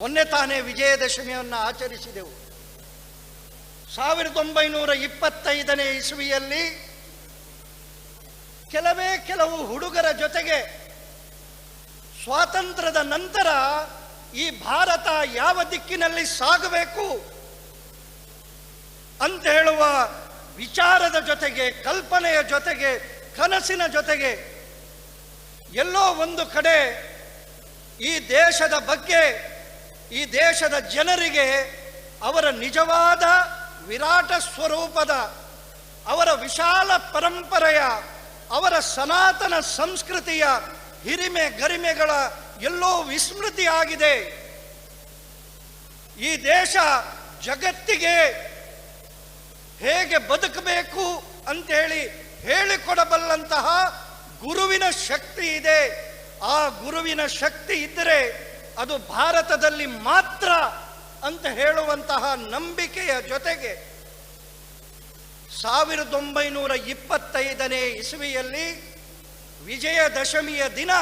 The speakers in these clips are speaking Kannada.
ಮೊನ್ನೆ ತಾನೇ ವಿಜಯದಶಮಿಯನ್ನು ಆಚರಿಸಿದೆವು. 1925ನೇ ಇಸವಿಯಲ್ಲಿ ಕೆಲವು ಹುಡುಗರ ಜೊತೆಗೆ ಸ್ವಾತಂತ್ರ್ಯದ ನಂತರ ಈ ಭಾರತ ಯಾವ ದಿಕ್ಕಿನಲ್ಲಿ ಸಾಗಬೇಕು ಅಂತ ಹೇಳುವ ವಿಚಾರದ ಜೊತೆಗೆ, ಕಲ್ಪನೆಯ ಜೊತೆಗೆ, ಕನಸಿನ ಜೊತೆಗೆ ಎಲ್ಲೋ ಒಂದು ಕಡೆ ಈ ದೇಶದ ಬಗ್ಗೆ, ಈ ದೇಶದ ಜನರಿಗೆ ಅವರ ನಿಜವಾದ ವಿರಾಟ ಸ್ವರೂಪದ, ಅವರ ವಿಶಾಲ ಪರಂಪರೆಯ, ಅವರ ಸನಾತನ ಸಂಸ್ಕೃತಿಯ ಹಿರಿಮೆ ಗರಿಮೆಗಳ ಎಲ್ಲೋ ವಿಸ್ಮೃತಿಯಾಗಿದೆ. ಈ ದೇಶ ಜಗತ್ತಿಗೆ ಹೇಗೆ ಬದುಕಬೇಕು ಅಂತೇಳಿ ಹೇಳಿಕೊಡಬಲ್ಲಂತಹ ಗುರುವಿನ ಶಕ್ತಿ ಇದೆ. ಆ ಗುರುವಿನ ಶಕ್ತಿ ಇದ್ದರೆ ಅದು ಭಾರತದಲ್ಲಿ ಮಾತ್ರ ಅಂತ ಹೇಳುವಂತಹ ನಂಬಿಕೆಯ ಜೊತೆಗೆ 1925ನೇ ಇಸವಿಯಲ್ಲಿ ವಿಜಯದಶಮಿಯ ದಿನ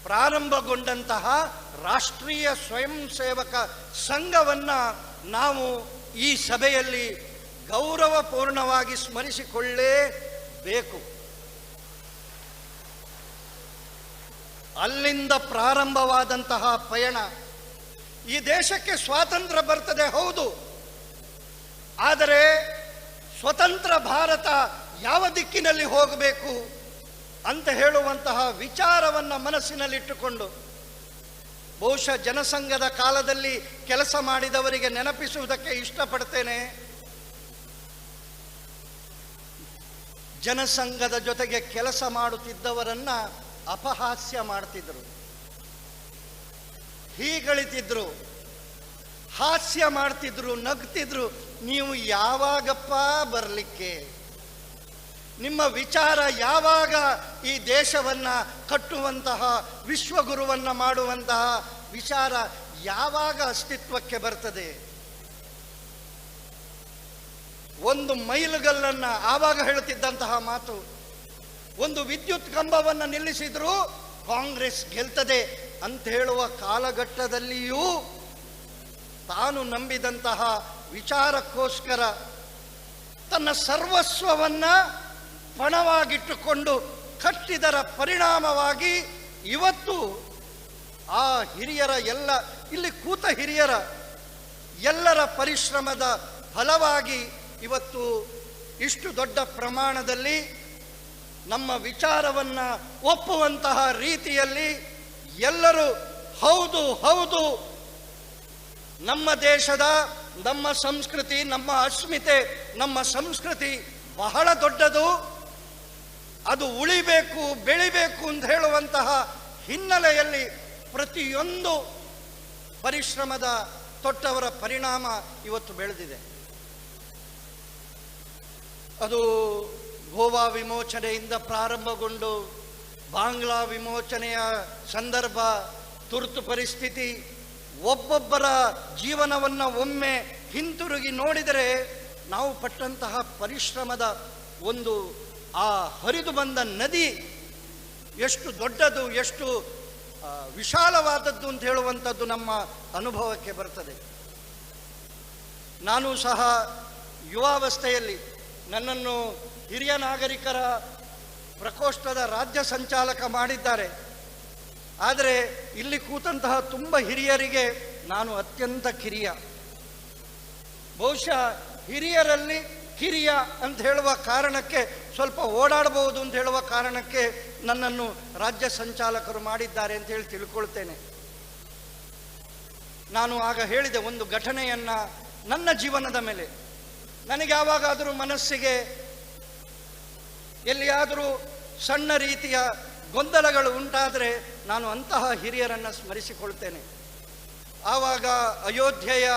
ಪ್ರಾರಂಭಗೊಂಡಂತಹ ರಾಷ್ಟ್ರೀಯ ಸ್ವಯಂ ಸೇವಕ ಸಂಘವನ್ನು ನಾವು ಈ ಸಭೆಯಲ್ಲಿ ಗೌರವಪೂರ್ಣವಾಗಿ ಸ್ಮರಿಸಿಕೊಳ್ಳಲೇಬೇಕು. ಅಲ್ಲಿಂದ ಪ್ರಾರಂಭವಾದಂತಹ ಪಯಣ. ಈ ದೇಶಕ್ಕೆ ಸ್ವಾತಂತ್ರ್ಯ ಬರ್ತದೆ, ಹೌದು. ಆದರೆ ಸ್ವತಂತ್ರ ಭಾರತ ಯಾವ ದಿಕ್ಕಿನಲ್ಲಿ ಹೋಗಬೇಕು ಅಂತ ಹೇಳುವಂತಹ ವಿಚಾರವನ್ನು ಮನಸ್ಸಿನಲ್ಲಿಟ್ಟುಕೊಂಡು, ಬಹುಶಃ ಜನಸಂಘದ ಕಾಲದಲ್ಲಿ ಕೆಲಸ ಮಾಡಿದವರಿಗೆ ನೆನಪಿಸುವುದಕ್ಕೆ ಇಷ್ಟಪಡ್ತೇನೆ. ಜನಸಂಘದ ಜೊತೆಗೆ ಕೆಲಸ ಮಾಡುತ್ತಿದ್ದವರನ್ನ ಅಪಹಾಸ್ಯ ಮಾಡ್ತಿದ್ರು, ಹೀಗಳಿತಿದ್ರು, ಹಾಸ್ಯ ಮಾಡ್ತಿದ್ರು, ನಗ್ತಿದ್ರು. ನೀವು ಯಾವಾಗಪ್ಪ ಬರಲಿಕ್ಕೆ? ನಿಮ್ಮ ವಿಚಾರ ಯಾವಾಗ ಈ ದೇಶವನ್ನ ಕಟ್ಟುವಂತಹ, ವಿಶ್ವಗುರುವನ್ನ ಮಾಡುವಂತಹ ವಿಚಾರ ಯಾವಾಗ ಅಸ್ತಿತ್ವಕ್ಕೆ ಬರ್ತದೆ? ಒಂದು ಮೈಲುಗಲ್ಲನ್ನ ಆವಾಗ ಹೇಳುತ್ತಿದ್ದಂತಹ ಮಾತು, ಒಂದು ವಿದ್ಯುತ್ ಕಂಬವನ್ನು ನಿಲ್ಲಿಸಿದ್ರು ಕಾಂಗ್ರೆಸ್ ಗೆಲ್ತದೆ ಅಂತ ಹೇಳುವ ಕಾಲಘಟ್ಟದಲ್ಲಿಯೂ ತಾನು ನಂಬಿದಂತಹ ವಿಚಾರಕ್ಕೋಸ್ಕರ ತನ್ನ ಸರ್ವಸ್ವವನ್ನ ಪಣವಾಗಿಟ್ಟುಕೊಂಡು ಕಟ್ಟಿದರ ಪರಿಣಾಮವಾಗಿ ಇವತ್ತು ಆ ಹಿರಿಯರ ಇಲ್ಲಿ ಕೂತ ಹಿರಿಯರ ಎಲ್ಲರ ಪರಿಶ್ರಮದ ಫಲವಾಗಿ ಇವತ್ತು ಇಷ್ಟು ದೊಡ್ಡ ಪ್ರಮಾಣದಲ್ಲಿ ನಮ್ಮ ವಿಚಾರವನ್ನು ಒಪ್ಪುವಂತಹ ರೀತಿಯಲ್ಲಿ ಎಲ್ಲರೂ ಹೌದು ಹೌದು, ನಮ್ಮ ದೇಶದ, ನಮ್ಮ ಸಂಸ್ಕೃತಿ, ನಮ್ಮ ಅಸ್ಮಿತೆ, ನಮ್ಮ ಸಂಸ್ಕೃತಿ ಬಹಳ ದೊಡ್ಡದು, ಅದು ಉಳಿಬೇಕು, ಬೆಳಿಬೇಕು ಅಂತ ಹೇಳುವಂತಹ ಹಿನ್ನೆಲೆಯಲ್ಲಿ ಪ್ರತಿಯೊಂದು ಪರಿಶ್ರಮದ ತೊಟ್ಟವರ ಪರಿಣಾಮ ಇವತ್ತು ಬೆಳೆದಿದೆ. ಅದು ಗೋವಾ ವಿಮೋಚನೆಯಿಂದ ಪ್ರಾರಂಭಗೊಂಡು ಬಾಂಗ್ಲಾ ವಿಮೋಚನೆಯ ಸಂದರ್ಭ, ತುರ್ತು ಪರಿಸ್ಥಿತಿ, ಒಬ್ಬೊಬ್ಬರ ಜೀವನವನ್ನು ಒಮ್ಮೆ ಹಿಂತಿರುಗಿ ನೋಡಿದರೆ ನಾವು ಪಟ್ಟಂತಹ ಪರಿಶ್ರಮದ ಒಂದು ಆ ಹರಿದು ಬಂದ ನದಿ ಎಷ್ಟು ದೊಡ್ಡದು, ಎಷ್ಟು ವಿಶಾಲವಾದದ್ದು ಅಂತ ಹೇಳುವಂಥದ್ದು ನಮ್ಮ ಅನುಭವಕ್ಕೆ ಬರ್ತದೆ. ನಾನು ಸಹ ಯುವಾವಸ್ಥೆಯಲ್ಲಿ ನನ್ನನ್ನು ಹಿರಿಯ ನಾಗರಿಕರ ಪ್ರಕೋಷ್ಠದ ರಾಜ್ಯ ಸಂಚಾಲಕ ಮಾಡಿದ್ದಾರೆ. ಆದರೆ ಇಲ್ಲಿ ಕೂತಂತಹ ತುಂಬ ಹಿರಿಯರಿಗೆ ನಾನು ಅತ್ಯಂತ ಕಿರಿಯ. ಬಹುಶಃ ಹಿರಿಯರಲ್ಲಿ ಕಿರಿಯ ಅಂತ ಹೇಳುವ ಕಾರಣಕ್ಕೆ, ಸ್ವಲ್ಪ ಓಡಾಡಬಹುದು ಅಂತ ಹೇಳುವ ಕಾರಣಕ್ಕೆ ನನ್ನನ್ನು ರಾಜ್ಯ ಸಂಚಾಲಕರು ಮಾಡಿದ್ದಾರೆ ಅಂತ ಹೇಳಿ ತಿಳ್ಕೊಳ್ತೇನೆ. ನಾನು ಆಗ ಹೇಳಿದೆ ಒಂದು ಘಟನೆಯನ್ನು ನನ್ನ ಜೀವನದ ಮೇಲೆ. ನನಗೆ ಯಾವಾಗಾದರೂ ಮನಸ್ಸಿಗೆ ಎಲ್ಲಿಯಾದರೂ ಸಣ್ಣ ರೀತಿಯ ಗೊಂದಲಗಳು ಉಂಟಾದರೆ ನಾನು ಅಂತಹ ಹಿರಿಯರನ್ನು ಸ್ಮರಿಸಿಕೊಳ್ತೇನೆ. ಆವಾಗ ಅಯೋಧ್ಯೆಯ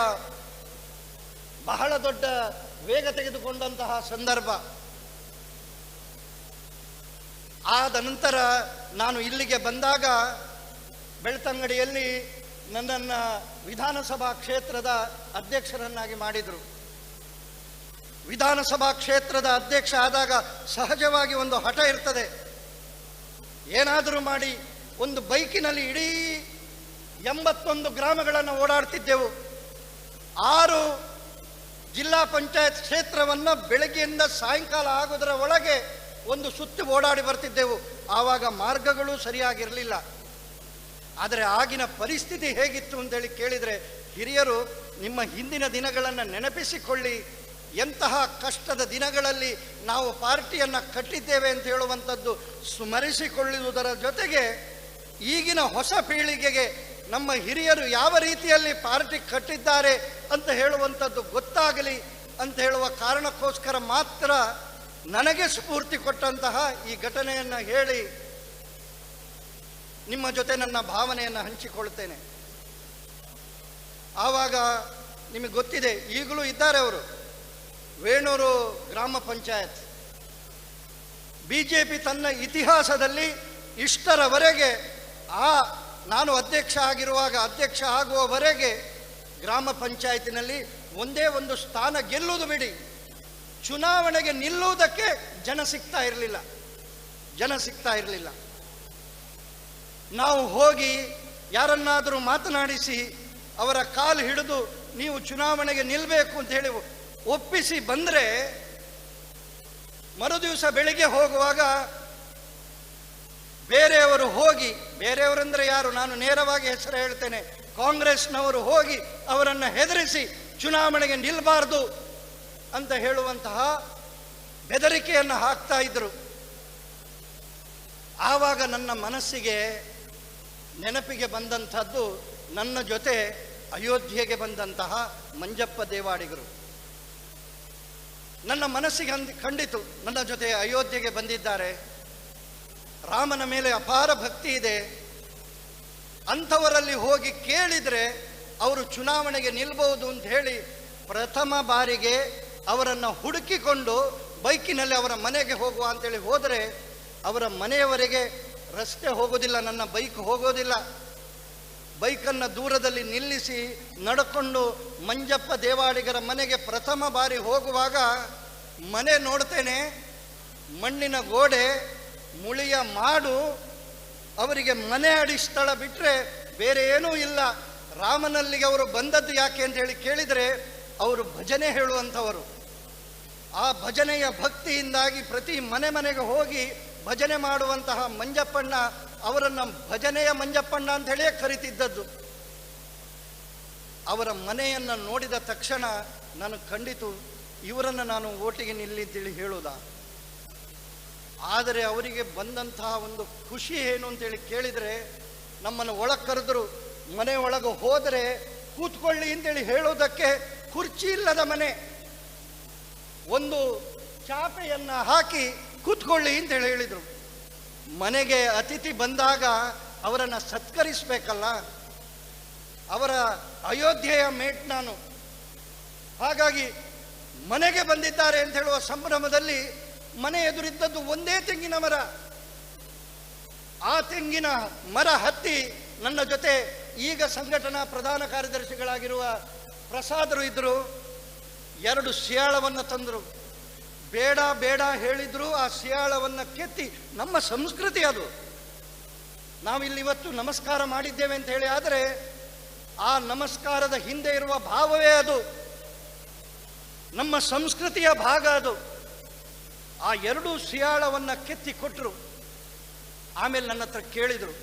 ಬಹಳ ದೊಡ್ಡ ವೇಗ ತೆಗೆದುಕೊಂಡಂತಹ ಸಂದರ್ಭ. ಆದ ನಂತರ ನಾನು ಇಲ್ಲಿಗೆ ಬಂದಾಗ ಬೆಳ್ತಂಗಡಿಯಲ್ಲಿ ನನ್ನನ್ನು ವಿಧಾನಸಭಾ ಕ್ಷೇತ್ರದ ಅಧ್ಯಕ್ಷರನ್ನಾಗಿ ಮಾಡಿದರು. ವಿಧಾನಸಭಾ ಕ್ಷೇತ್ರದ ಅಧ್ಯಕ್ಷ ಆದಾಗ ಸಹಜವಾಗಿ ಒಂದು ಹಠ ಇರ್ತದೆ. ಏನಾದರೂ ಮಾಡಿ ಒಂದು ಬೈಕಿನಲ್ಲಿ ಇಡೀ 81 ಗ್ರಾಮಗಳನ್ನು ಓಡಾಡ್ತಿದ್ದೆವು. 6 ಜಿಲ್ಲಾ ಪಂಚಾಯತ್ ಕ್ಷೇತ್ರವನ್ನು ಬೆಳಗ್ಗೆಯಿಂದ ಸಾಯಂಕಾಲ ಆಗೋದರ ಒಳಗೆ ಒಂದು ಸುತ್ತಿ ಓಡಾಡಿ ಬರ್ತಿದ್ದೆವು. ಆವಾಗ ಮಾರ್ಗಗಳು ಸರಿಯಾಗಿರಲಿಲ್ಲ. ಆದರೆ ಆಗಿನ ಪರಿಸ್ಥಿತಿ ಹೇಗಿತ್ತು ಅಂತೇಳಿ ಕೇಳಿದರೆ, ಹಿರಿಯರು ನಿಮ್ಮ ಹಿಂದಿನ ದಿನಗಳನ್ನು ನೆನಪಿಸಿಕೊಳ್ಳಿ, ಎಂತಹ ಕಷ್ಟದ ದಿನಗಳಲ್ಲಿ ನಾವು ಪಾರ್ಟಿಯನ್ನು ಕಟ್ಟಿದ್ದೇವೆ ಅಂತ ಹೇಳುವಂಥದ್ದು ಸ್ಮರಿಸಿಕೊಳ್ಳುವುದರ ಜೊತೆಗೆ ಈಗಿನ ಹೊಸ ಪೀಳಿಗೆಗೆ ನಮ್ಮ ಹಿರಿಯರು ಯಾವ ರೀತಿಯಲ್ಲಿ ಪಾರ್ಟಿ ಕಟ್ಟಿದ್ದಾರೆ ಅಂತ ಹೇಳುವಂಥದ್ದು ಗೊತ್ತಾಗಲಿ ಅಂತ ಹೇಳುವ ಕಾರಣಕ್ಕೋಸ್ಕರ ಮಾತ್ರ ನನಗೆ ಸ್ಫೂರ್ತಿ ಕೊಟ್ಟಂತಹ ಈ ಘಟನೆಯನ್ನು ಹೇಳಿ ನಿಮ್ಮ ಜೊತೆ ನನ್ನ ಭಾವನೆಯನ್ನು ಹಂಚಿಕೊಳ್ತೇನೆ. ಆವಾಗ ನಿಮಗೆ ಗೊತ್ತಿದೆ, ಈಗಲೂ ಇದ್ದಾರೆ ಅವರು, ವೇಣೂರು ಗ್ರಾಮ ಪಂಚಾಯತ್. BJP ತನ್ನ ಇತಿಹಾಸದಲ್ಲಿ ಇಷ್ಟರವರೆಗೆ ನಾನು ಅಧ್ಯಕ್ಷ ಆಗುವವರೆಗೆ ಗ್ರಾಮ ಪಂಚಾಯತಿನಲ್ಲಿ ಒಂದೇ ಒಂದು ಸ್ಥಾನ ಗೆಲ್ಲುವುದು ಬಿಡಿ, ಚುನಾವಣೆಗೆ ನಿಲ್ಲುವುದಕ್ಕೆ ಜನ ಸಿಗ್ತಾ ಇರಲಿಲ್ಲ. ನಾವು ಹೋಗಿ ಯಾರನ್ನಾದರೂ ಮಾತನಾಡಿಸಿ ಅವರ ಕಾಲು ಹಿಡಿದು ನೀವು ಚುನಾವಣೆಗೆ ನಿಲ್ಲಬೇಕು ಅಂತ ಹೇಳಿ ಒಪ್ಪಿಸಿ ಬಂದರೆ, ಮರುದಿವಸ ಬೆಳಿಗ್ಗೆ ಹೋಗುವಾಗ ಬೇರೆಯವರು ಹೋಗಿ, ಬೇರೆಯವರಂದ್ರೆ ಯಾರು, ನಾನು ನೇರವಾಗಿ ಹೆಸರು ಹೇಳ್ತೇನೆ, ಕಾಂಗ್ರೆಸ್ನವರು ಹೋಗಿ ಅವರನ್ನು ಹೆದರಿಸಿ ಚುನಾವಣೆಗೆ ನಿಲ್ಲಬಾರ್ದು ಅಂತ ಹೇಳುವಂತಹ ಬೆದರಿಕೆಯನ್ನು ಹಾಕ್ತಾ ಇದ್ರು. ಆವಾಗ ನನ್ನ ಮನಸ್ಸಿಗೆ ನೆನಪಿಗೆ ಬಂದಂಥದ್ದು ನನ್ನ ಜೊತೆ ಅಯೋಧ್ಯೆಗೆ ಬಂದಂತಹ ಮಂಜಪ್ಪ ದೇವಾಡಿಗರು. ನನ್ನ ಮನಸ್ಸಿಗೆ ಕಂಡಿತು, ನನ್ನ ಜೊತೆ ಅಯೋಧ್ಯೆಗೆ ಬಂದಿದ್ದಾರೆ, ರಾಮನ ಮೇಲೆ ಅಪಾರ ಭಕ್ತಿ ಇದೆ, ಅಂಥವರಲ್ಲಿ ಹೋಗಿ ಕೇಳಿದರೆ ಅವರು ಚುನಾವಣೆಗೆ ನಿಲ್ಬಹುದು ಅಂತ ಹೇಳಿ ಪ್ರಥಮ ಬಾರಿಗೆ ಅವರನ್ನು ಹುಡುಕಿಕೊಂಡು ಬೈಕಿನಲ್ಲಿ ಅವರ ಮನೆಗೆ ಹೋಗುವ ಅಂತೇಳಿ ಹೋದರೆ, ಅವರ ಮನೆಯವರೆಗೆ ರಸ್ತೆ ಹೋಗೋದಿಲ್ಲ, ನನ್ನ ಬೈಕ್ ಹೋಗೋದಿಲ್ಲ. ಬೈಕನ್ನು ದೂರದಲ್ಲಿ ನಿಲ್ಲಿಸಿ ನಡ್ಕೊಂಡು ಮಂಜಪ್ಪ ದೇವಾಡಿಗರ ಮನೆಗೆ ಪ್ರಥಮ ಬಾರಿ ಹೋಗುವಾಗ ಮನೆ ನೋಡ್ತೇನೆ, ಮಣ್ಣಿನ ಗೋಡೆ, ಮುಳಿಯ ಮಾಡು, ಅವರಿಗೆ ಮನೆ ಅಡಿ ಸ್ಥಳ ಬಿಟ್ಟರೆ ಬೇರೆ ಏನೂ ಇಲ್ಲ. ರಾಮನಲ್ಲಿಗೆ ಅವರು ಬಂದದ್ದು ಯಾಕೆ ಅಂತ ಹೇಳಿ ಕೇಳಿದರೆ, ಅವರು ಭಜನೆ ಹೇಳುವಂಥವರು. ಆ ಭಜನೆಯ ಭಕ್ತಿಯಿಂದಾಗಿ ಪ್ರತಿ ಮನೆಗೆ ಹೋಗಿ ಭಜನೆ ಮಾಡುವಂತಹ ಮಂಜಪ್ಪಣ್ಣ ಅವರನ್ನು ಭಜನೆಯ ಮಂಜಪ್ಪಣ್ಣ ಅಂತ ಹೇಳಿಯೇ ಕರಿತಿದ್ದದ್ದು. ಅವರ ಮನೆಯನ್ನು ನೋಡಿದ ತಕ್ಷಣ ನನಗೆ ಖಂಡಿತು ಇವರನ್ನು ನಾನು ಓಟಿಗೆ ನಿಲ್ಲಿದ್ದೇಳಿ ಹೇಳುವುದಾ. ಆದರೆ ಅವರಿಗೆ ಬಂದಂತಹ ಒಂದು ಖುಷಿ ಏನು ಅಂತೇಳಿ ಕೇಳಿದರೆ, ನಮ್ಮನ್ನು ಒಳಗೆ ಕರೆದ್ರು, ಮನೆ ಒಳಗೆ ಹೋದರೆ ಕೂತ್ಕೊಳ್ಳಿ ಅಂತೇಳಿ ಹೇಳೋದಕ್ಕೆ ಕುರ್ಚಿ ಇಲ್ಲದ ಮನೆ, ಒಂದು ಚಾಪೆಯನ್ನು ಹಾಕಿ ಕೂತ್ಕೊಳ್ಳಿ ಅಂತೇಳಿ ಹೇಳಿದರು. ಮನೆಗೆ ಅತಿಥಿ ಬಂದಾಗ ಅವರನ್ನು ಸತ್ಕರಿಸಬೇಕಲ್ಲ, ಅವರ ಅಯೋಧ್ಯೆಯ ಮೇಟ್ ನಾನು. ಹಾಗಾಗಿ ಮನೆಗೆ ಬಂದಿದ್ದಾರೆ ಅಂತ ಹೇಳುವ ಸಂಭ್ರಮದಲ್ಲಿ ಮನೆ ಎದುರಿದ್ದದ್ದು ಒಂದೇ ತೆಂಗಿನ ಮರ. ಆ ತೆಂಗಿನ ಮರ ಹತ್ತಿ ನನ್ನ ಜೊತೆ ಈಗ ಸಂಘಟನಾ ಪ್ರಧಾನ ಕಾರ್ಯದರ್ಶಿಗಳಾಗಿರುವ ಪ್ರಸಾದರು ಇದ್ದರು. 2 ಸಿಯಾಳವನ್ನು ತಂದರು. ಬೇಡ ಬೇಡ ಹೇಳಿದ್ರು ಆ ಸಿಯಾಳವನ್ನು ಕೆತ್ತಿ, ನಮ್ಮ ಸಂಸ್ಕೃತಿ ಅದು, ನಾವಿಲ್ಲಿ ಇವತ್ತು ನಮಸ್ಕಾರ ಮಾಡಿದ್ದೇವೆ ಅಂತ ಹೇಳಿ, ಆದರೆ ಆ ನಮಸ್ಕಾರದ ಹಿಂದೆ ಇರುವ ಭಾವವೇ ಅದು, ನಮ್ಮ ಸಂಸ್ಕೃತಿಯ ಭಾಗ ಅದು. ಆ 2 ಸಿಯಾಳವನ್ನು ಕೆತ್ತಿ ಕೊಟ್ಟರು. ಆಮೇಲೆ ನನ್ನ ಹತ್ರ ಕೇಳಿದರು,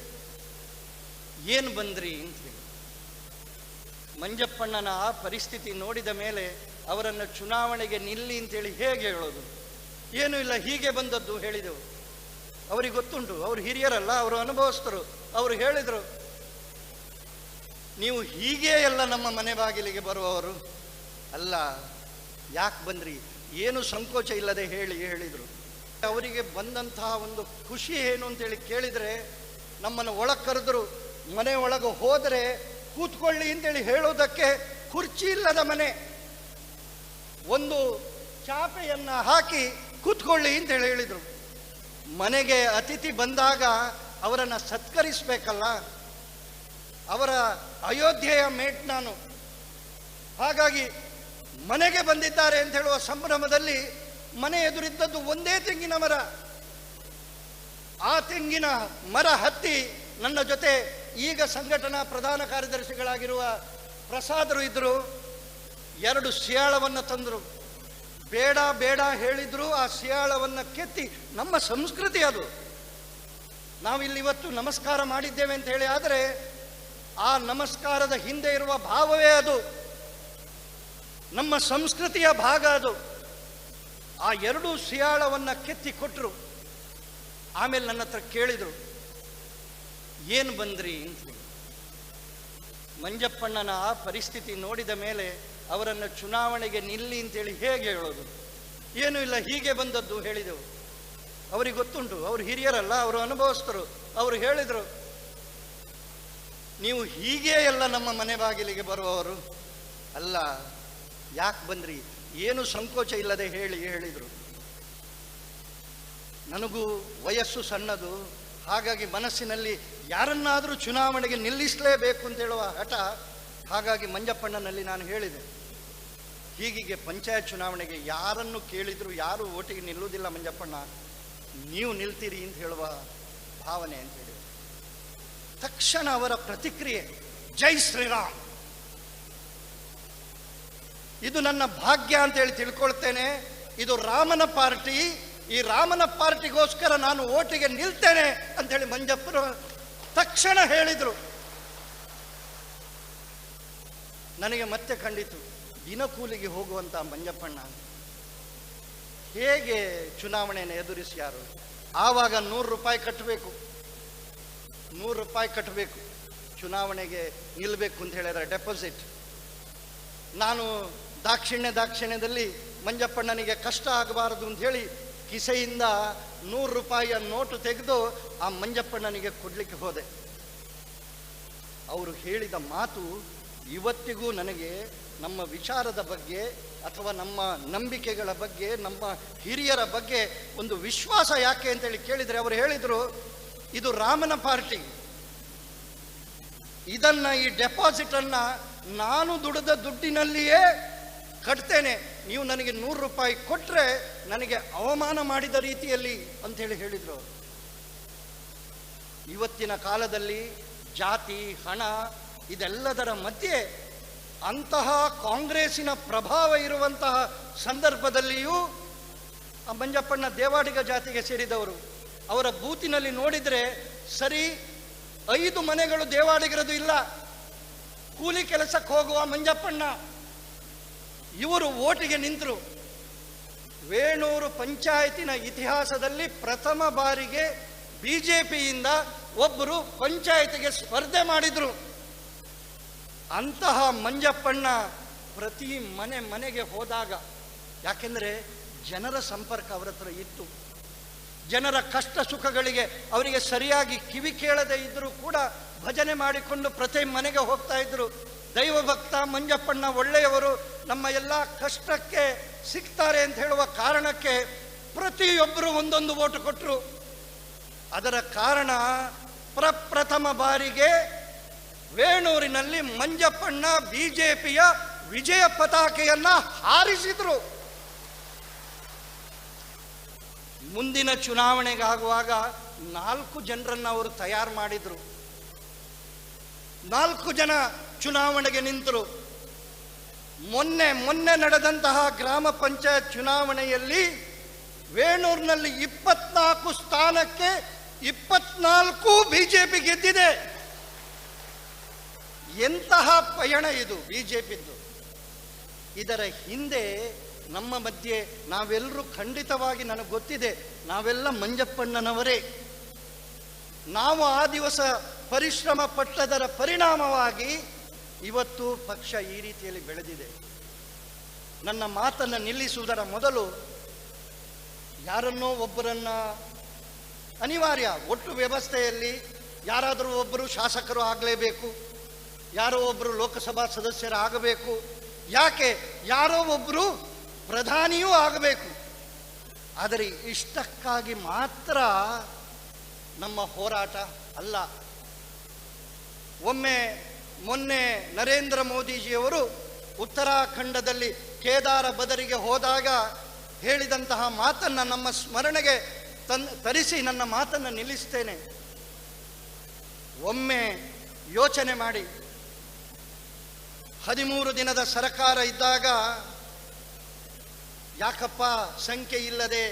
ಏನು ಬಂದ್ರಿ ಅಂತ. ಮಂಜಪ್ಪಣ್ಣನ ಆ ಪರಿಸ್ಥಿತಿ ನೋಡಿದ ಮೇಲೆ ಅವರನ್ನು ಚುನಾವಣೆಗೆ ನಿಲ್ಲಿ ಅಂತೇಳಿ ಹೇಗೆ ಹೇಳೋದು? ಏನೂ ಇಲ್ಲ, ಹೀಗೆ ಬಂದದ್ದು ಹೇಳಿದೆವು. ಅವರಿಗೆ ಗೊತ್ತುಂಟು, ಅವರು ಹಿರಿಯರಲ್ಲ, ಅವರು ಅನುಭವಸ್ಥರು. ಅವರು ಹೇಳಿದರು, ನೀವು ಹೀಗೆ ಎಲ್ಲ ನಮ್ಮ ಮನೆ ಬಾಗಿಲಿಗೆ ಬರುವವರು ಅಲ್ಲ, ಯಾಕೆ ಬಂದ್ರಿ, ಏನು ಸಂಕೋಚ ಇಲ್ಲದೆ ಹೇಳಿದರು. ಅವರಿಗೆ ಬಂದಂತಹ ಒಂದು ಖುಷಿ ಏನು ಅಂತೇಳಿ ಕೇಳಿದರೆ, ನಮ್ಮನ್ನು ಒಳಗೆ ಕರೆದ್ರು, ಮನೆ ಒಳಗೆ ಹೋದರೆ ಕೂತ್ಕೊಳ್ಳಿ ಅಂತೇಳಿ ಹೇಳೋದಕ್ಕೆ ಕುರ್ಚಿ ಇಲ್ಲದ ಮನೆ, ಒಂದು ಚಾಪೆಯನ್ನು ಹಾಕಿ ಕೂತ್ಕೊಳ್ಳಿ ಅಂತೇಳಿ ಹೇಳಿದರು. ಮನೆಗೆ ಅತಿಥಿ ಬಂದಾಗ ಅವರನ್ನು ಸತ್ಕರಿಸಬೇಕಲ್ಲ, ಅವರ ಅಯೋಧ್ಯೆಯ ಮೇಟ್ ನಾನು. ಹಾಗಾಗಿ ಮನೆಗೆ ಬಂದಿದ್ದಾರೆ ಅಂತ ಹೇಳುವ ಸಂಭ್ರಮದಲ್ಲಿ ಮನೆ ಎದುರಿದ್ದದ್ದು ಒಂದೇ ತೆಂಗಿನ ಮರ. ಆ ತೆಂಗಿನ ಮರ ಹತ್ತಿ ನನ್ನ ಜೊತೆ ಈಗ ಸಂಘಟನಾ ಪ್ರಧಾನ ಕಾರ್ಯದರ್ಶಿಗಳಾಗಿರುವ ಪ್ರಸಾದರು ಇದ್ದರು. 2 ಸಿಯಾಳವನ್ನು ತಂದರು. ಬೇಡ ಬೇಡ ಹೇಳಿದ್ರು ಆ ಸಿಯಾಳವನ್ನು ಕೆತ್ತಿ, ನಮ್ಮ ಸಂಸ್ಕೃತಿ ಅದು, ನಾವಿಲ್ಲಿ ಇವತ್ತು ನಮಸ್ಕಾರ ಮಾಡಿದ್ದೇವೆ ಅಂತ ಹೇಳಿ, ಆದರೆ ಆ ನಮಸ್ಕಾರದ ಹಿಂದೆ ಇರುವ ಭಾವವೇ ಅದು, ನಮ್ಮ ಸಂಸ್ಕೃತಿಯ ಭಾಗ ಅದು. ಆ 2 ಸಿಯಾಳವನ್ನು ಕೆತ್ತಿ ಕೊಟ್ಟರು. ಆಮೇಲೆ ನನ್ನ ಹತ್ರ ಕೇಳಿದರು, ಏನು ಬಂದ್ರಿ ಅಂತ. ಮಂಜಪ್ಪಣ್ಣನ ಆ ಪರಿಸ್ಥಿತಿ ನೋಡಿದ ಮೇಲೆ ಅವರನ್ನು ಚುನಾವಣೆಗೆ ನಿಲ್ಲಿ ಅಂತೇಳಿ ಹೇಗೆ ಹೇಳೋದು? ಏನೂ ಇಲ್ಲ, ಹೀಗೆ ಬಂದದ್ದು ಹೇಳಿದೆವು. ಅವರಿಗೆ ಗೊತ್ತುಂಟು, ಅವರು ಹಿರಿಯರಲ್ಲ, ಅವರು ಅನುಭವಸ್ಥರು. ಅವರು ಹೇಳಿದರು, ನೀವು ಹೀಗೆ ಎಲ್ಲ ನಮ್ಮ ಮನೆ ಬಾಗಿಲಿಗೆ ಬರುವವರು ಅಲ್ಲ, ಯಾಕೆ ಬಂದ್ರಿ, ಏನು ಸಂಕೋಚ ಇಲ್ಲದೆ ಹೇಳಿದರು. ನನಗೂ ವಯಸ್ಸು ಸಣ್ಣದು, ಹಾಗಾಗಿ ಮನಸ್ಸಿನಲ್ಲಿ ಯಾರನ್ನಾದರೂ ಚುನಾವಣೆಗೆ ನಿಲ್ಲಿಸಲೇಬೇಕು ಅಂತ ಹೇಳುವ ಹಠ. ಹಾಗಾಗಿ ಮಂಜಪ್ಪಣ್ಣನಲ್ಲಿ ನಾನು ಹೇಳಿದೆ, ಹೀಗೆ ಪಂಚಾಯತ್ ಚುನಾವಣೆಗೆ ಯಾರನ್ನು ಕೇಳಿದ್ರು ಯಾರು ಓಟಿಗೆ ನಿಲ್ಲುವುದಿಲ್ಲ ಮಂಜಪ್ಪಣ್ಣ, ನೀವು ನಿಲ್ತೀರಿ ಅಂತ ಹೇಳುವ ಭಾವನೆ ಅಂತ ಹೇಳಿ. ತಕ್ಷಣ ಅವರ ಪ್ರತಿಕ್ರಿಯೆ, ಜೈ ಶ್ರೀರಾಮ್, ಇದು ನನ್ನ ಭಾಗ್ಯ ಅಂತೇಳಿ ತಿಳ್ಕೊಳ್ತೇನೆ, ಇದು ರಾಮನ ಪಾರ್ಟಿ, ಈ ರಾಮನ ಪಾರ್ಟಿಗೋಸ್ಕರ ನಾನು ಓಟಿಗೆ ನಿಲ್ತೇನೆ ಅಂತೇಳಿ ಮಂಜಪ್ಪರು ತಕ್ಷಣ ಹೇಳಿದರು. ನನಗೆ ಮತ್ತೆ ಕಂಡಿತು, ದಿನಕೂಲಿಗೆ ಹೋಗುವಂಥ ಮಂಜಪ್ಪಣ್ಣ ಹೇಗೆ ಚುನಾವಣೆಯನ್ನು ಎದುರಿಸ್ಯಾರು. ಆವಾಗ 100 ರೂಪಾಯಿ ಕಟ್ಟಬೇಕು, 100 ರೂಪಾಯಿ ಕಟ್ಟಬೇಕು ಚುನಾವಣೆಗೆ ನಿಲ್ಲಬೇಕು ಅಂತ ಹೇಳಿದ್ರೆ ಡೆಪಾಸಿಟ್. ನಾನು ದಾಕ್ಷಿಣ್ಯದಲ್ಲಿ ಮಂಜಪ್ಪಣ್ಣನಿಗೆ ಕಷ್ಟ ಆಗಬಾರದು ಅಂತ ಹೇಳಿ ಕಿಸೆಯಿಂದ 100 ರೂಪಾಯಿಯ ನೋಟು ತೆಗೆದು ಆ ಮಂಜಪ್ಪಣ್ಣನಿಗೆ ಕೊಡಲಿಕ್ಕೆ ಹೋದೆ. ಅವರು ಹೇಳಿದ ಮಾತು ಇವತ್ತಿಗೂ ನನಗೆ ನಮ್ಮ ವಿಚಾರದ ಬಗ್ಗೆ ಅಥವಾ ನಮ್ಮ ನಂಬಿಕೆಗಳ ಬಗ್ಗೆ, ನಮ್ಮ ಹಿರಿಯರ ಬಗ್ಗೆ ಒಂದು ವಿಶ್ವಾಸ ಯಾಕೆ ಅಂತೇಳಿ ಕೇಳಿದರೆ, ಅವರು ಹೇಳಿದರು, ಇದು ರಾಮನ ಪಾರ್ಟಿ, ಇದನ್ನು, ಈ ಡೆಪಾಸಿಟನ್ನು ನಾನು ದುಡಿದ ದುಡ್ಡಿನಲ್ಲಿಯೇ ಕಟ್ತೇನೆ, ನೀವು ನನಗೆ 100 ರೂಪಾಯಿ ಕೊಟ್ಟರೆ ನನಗೆ ಅವಮಾನ ಮಾಡಿದ ರೀತಿಯಲ್ಲಿ ಅಂಥೇಳಿ ಹೇಳಿದರು. ಇವತ್ತಿನ ಕಾಲದಲ್ಲಿ ಜಾತಿ, ಹಣ ಇದೆಲ್ಲದರ ಮಧ್ಯೆ ಅಂತಹ ಕಾಂಗ್ರೆಸ್ಸಿನ ಪ್ರಭಾವ ಇರುವಂತಹ ಸಂದರ್ಭದಲ್ಲಿಯೂ ಆ ಮಂಜಪ್ಪಣ್ಣ ದೇವಾಡಿಗ ಜಾತಿಗೆ ಸೇರಿದವರು. ಅವರ ಬೂತಿನಲ್ಲಿ ನೋಡಿದರೆ ಸರಿ 5 ಮನೆಗಳು ದೇವಾಡಿಗರದು ಇಲ್ಲ, ಕೂಲಿ ಕೆಲಸಕ್ಕೆ ಹೋಗುವ ಮಂಜಪ್ಪಣ್ಣ ಇವರು ಓಟಿಗೆ ನಿಂತರು. ವೇಣೂರು ಪಂಚಾಯತಿನ ಇತಿಹಾಸದಲ್ಲಿ ಪ್ರಥಮ ಬಾರಿಗೆ ಬಿಜೆಪಿಯಿಂದ ಒಬ್ಬರು ಪಂಚಾಯತಿಗೆ ಸ್ಪರ್ಧೆ ಮಾಡಿದರು. ಅಂತಹ ಮಂಜಪ್ಪಣ್ಣ ಪ್ರತಿ ಮನೆಗೆ ಹೋದಾಗ, ಯಾಕೆಂದರೆ ಜನರ ಸಂಪರ್ಕ ಅವರ ಹತ್ರ ಇತ್ತು, ಜನರ ಕಷ್ಟ ಸುಖಗಳಿಗೆ ಅವರಿಗೆ ಸರಿಯಾಗಿ ಕಿವಿ ಕೇಳದೆ ಇದ್ದರೂ ಕೂಡ ಭಜನೆ ಮಾಡಿಕೊಂಡು ಪ್ರತಿ ಮನೆಗೆ ಹೋಗ್ತಾ ಇದ್ರು. ದೈವಭಕ್ತ ಮಂಜಪ್ಪಣ್ಣ ಒಳ್ಳೆಯವರು, ನಮ್ಮ ಎಲ್ಲ ಕಷ್ಟಕ್ಕೆ ಸಿಗ್ತಾರೆ ಅಂತ ಹೇಳುವ ಕಾರಣಕ್ಕೆ ಪ್ರತಿಯೊಬ್ಬರು ಒಂದೊಂದು ಓಟು ಕೊಟ್ಟರು. ಅದರ ಕಾರಣ ಪ್ರಪ್ರಥಮ ಬಾರಿಗೆ ವೇಣೂರಿನಲ್ಲಿ ಮಂಜಪ್ಪಣ್ಣ ಬಿಜೆಪಿಯ ವಿಜಯ ಪತಾಕೆಯನ್ನ ಹಾರಿಸಿದ್ರು. ಮುಂದಿನ ಚುನಾವಣೆಗಾಗುವಾಗ 4 ಜನರನ್ನು ಅವರು ತಯಾರು ಮಾಡಿದ್ರು. 4 ಜನ ಚುನಾವಣೆಗೆ ನಿಂತರು. ಮೊನ್ನೆ ನಡೆದಂತಹ ಗ್ರಾಮ ಪಂಚಾಯತ್ ಚುನಾವಣೆಯಲ್ಲಿ ವೇಣೂರಿನಲ್ಲಿ 24 ಸ್ಥಾನಕ್ಕೆ 24 ಬಿಜೆಪಿ ಗೆದ್ದಿದೆ. ಎಂತಹ ಪಯಣ ಇದು ಬಿಜೆಪಿದ್ದು. ಇದರ ಹಿಂದೆ ನಮ್ಮ ಮಧ್ಯೆ ನಾವೆಲ್ಲರೂ ಖಂಡಿತವಾಗಿ ನನಗೆ ಗೊತ್ತಿದೆ, ನಾವೆಲ್ಲ ಮಂಜಪ್ಪಣ್ಣನವರೇ. ನಾವು ಆ ದಿವಸ ಪರಿಶ್ರಮ ಪಟ್ಟದರ ಪರಿಣಾಮವಾಗಿ ಇವತ್ತು ಪಕ್ಷ ಈ ರೀತಿಯಲ್ಲಿ ಬೆಳೆದಿದೆ. ನನ್ನ ಮಾತನ್ನು ನಿಲ್ಲಿಸುವುದರ ಮೊದಲು ಯಾರನ್ನೋ ಒಬ್ಬರನ್ನ ಅನಿವಾರ್ಯ, ಒಟ್ಟು ವ್ಯವಸ್ಥೆಯಲ್ಲಿ ಯಾರಾದರೂ ಒಬ್ಬರು ಶಾಸಕರು ಆಗಲೇಬೇಕು, ಯಾರೋ ಒಬ್ಬರು ಲೋಕಸಭಾ ಸದಸ್ಯರಾಗಬೇಕು, ಯಾಕೆ ಯಾರೋ ಒಬ್ಬರು ಪ್ರಧಾನಿಯೂ ಆಗಬೇಕು. ಆದರೆ ಇಷ್ಟಕ್ಕಾಗಿ ಮಾತ್ರ ನಮ್ಮ ಹೋರಾಟ ಅಲ್ಲ. ಮೊನ್ನೆ ನರೇಂದ್ರ ಮೋದಿಜಿಯವರು ಉತ್ತರಾಖಂಡದಲ್ಲಿ ಕೇದಾರ ಬದರಿಗೆ ಹೋದಾಗ ಹೇಳಿದಂತಹ ಮಾತನ್ನು ನಮ್ಮ ಸ್ಮರಣೆಗೆ ತರಿಸಿ ನನ್ನ ಮಾತನ್ನು ನಿಲ್ಲಿಸ್ತೇನೆ. ಒಮ್ಮೆ ಯೋಚನೆ ಮಾಡಿ. 13 ದಿನದ ಸರಕಾರ ಇದ್ದಾಗ ಯಾಕಪ್ಪ ಸಂಖ್ಯೆ ಇಲ್ಲದೆ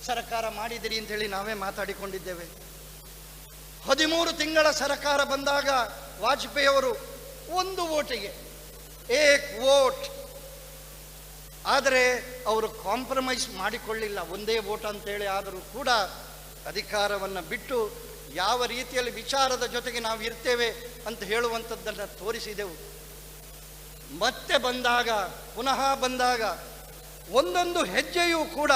ಸರಕಾರ ಮಾಡಿದಿರಿ ಅಂತೇಳಿ ನಾವೇ ಮಾತಾಡಿಕೊಂಡಿದ್ದೇವೆ. 13 ತಿಂಗಳ ಸರಕಾರ ಬಂದಾಗ ವಾಜಪೇಯಿ ಅವರು 1 ವೋಟಿಗೆ ಏಕ್ ವೋಟ್, ಆದರೆ ಅವರು ಕಾಂಪ್ರಮೈಸ್ ಮಾಡಿಕೊಳ್ಳಿಲ್ಲ. 1 ವೋಟ್ ಅಂತೇಳಿ ಆದರೂ ಕೂಡ ಅಧಿಕಾರವನ್ನು ಬಿಟ್ಟು ಯಾವ ರೀತಿಯಲ್ಲಿ ವಿಚಾರದ ಜೊತೆಗೆ ನಾವು ಇರ್ತೇವೆ ಅಂತ ಹೇಳುವಂಥದ್ದನ್ನು ತೋರಿಸಿದೆವು. ಮತ್ತೆ ಬಂದಾಗ, ಪುನಃ ಬಂದಾಗ ಒಂದೊಂದು ಹೆಜ್ಜೆಯೂ ಕೂಡ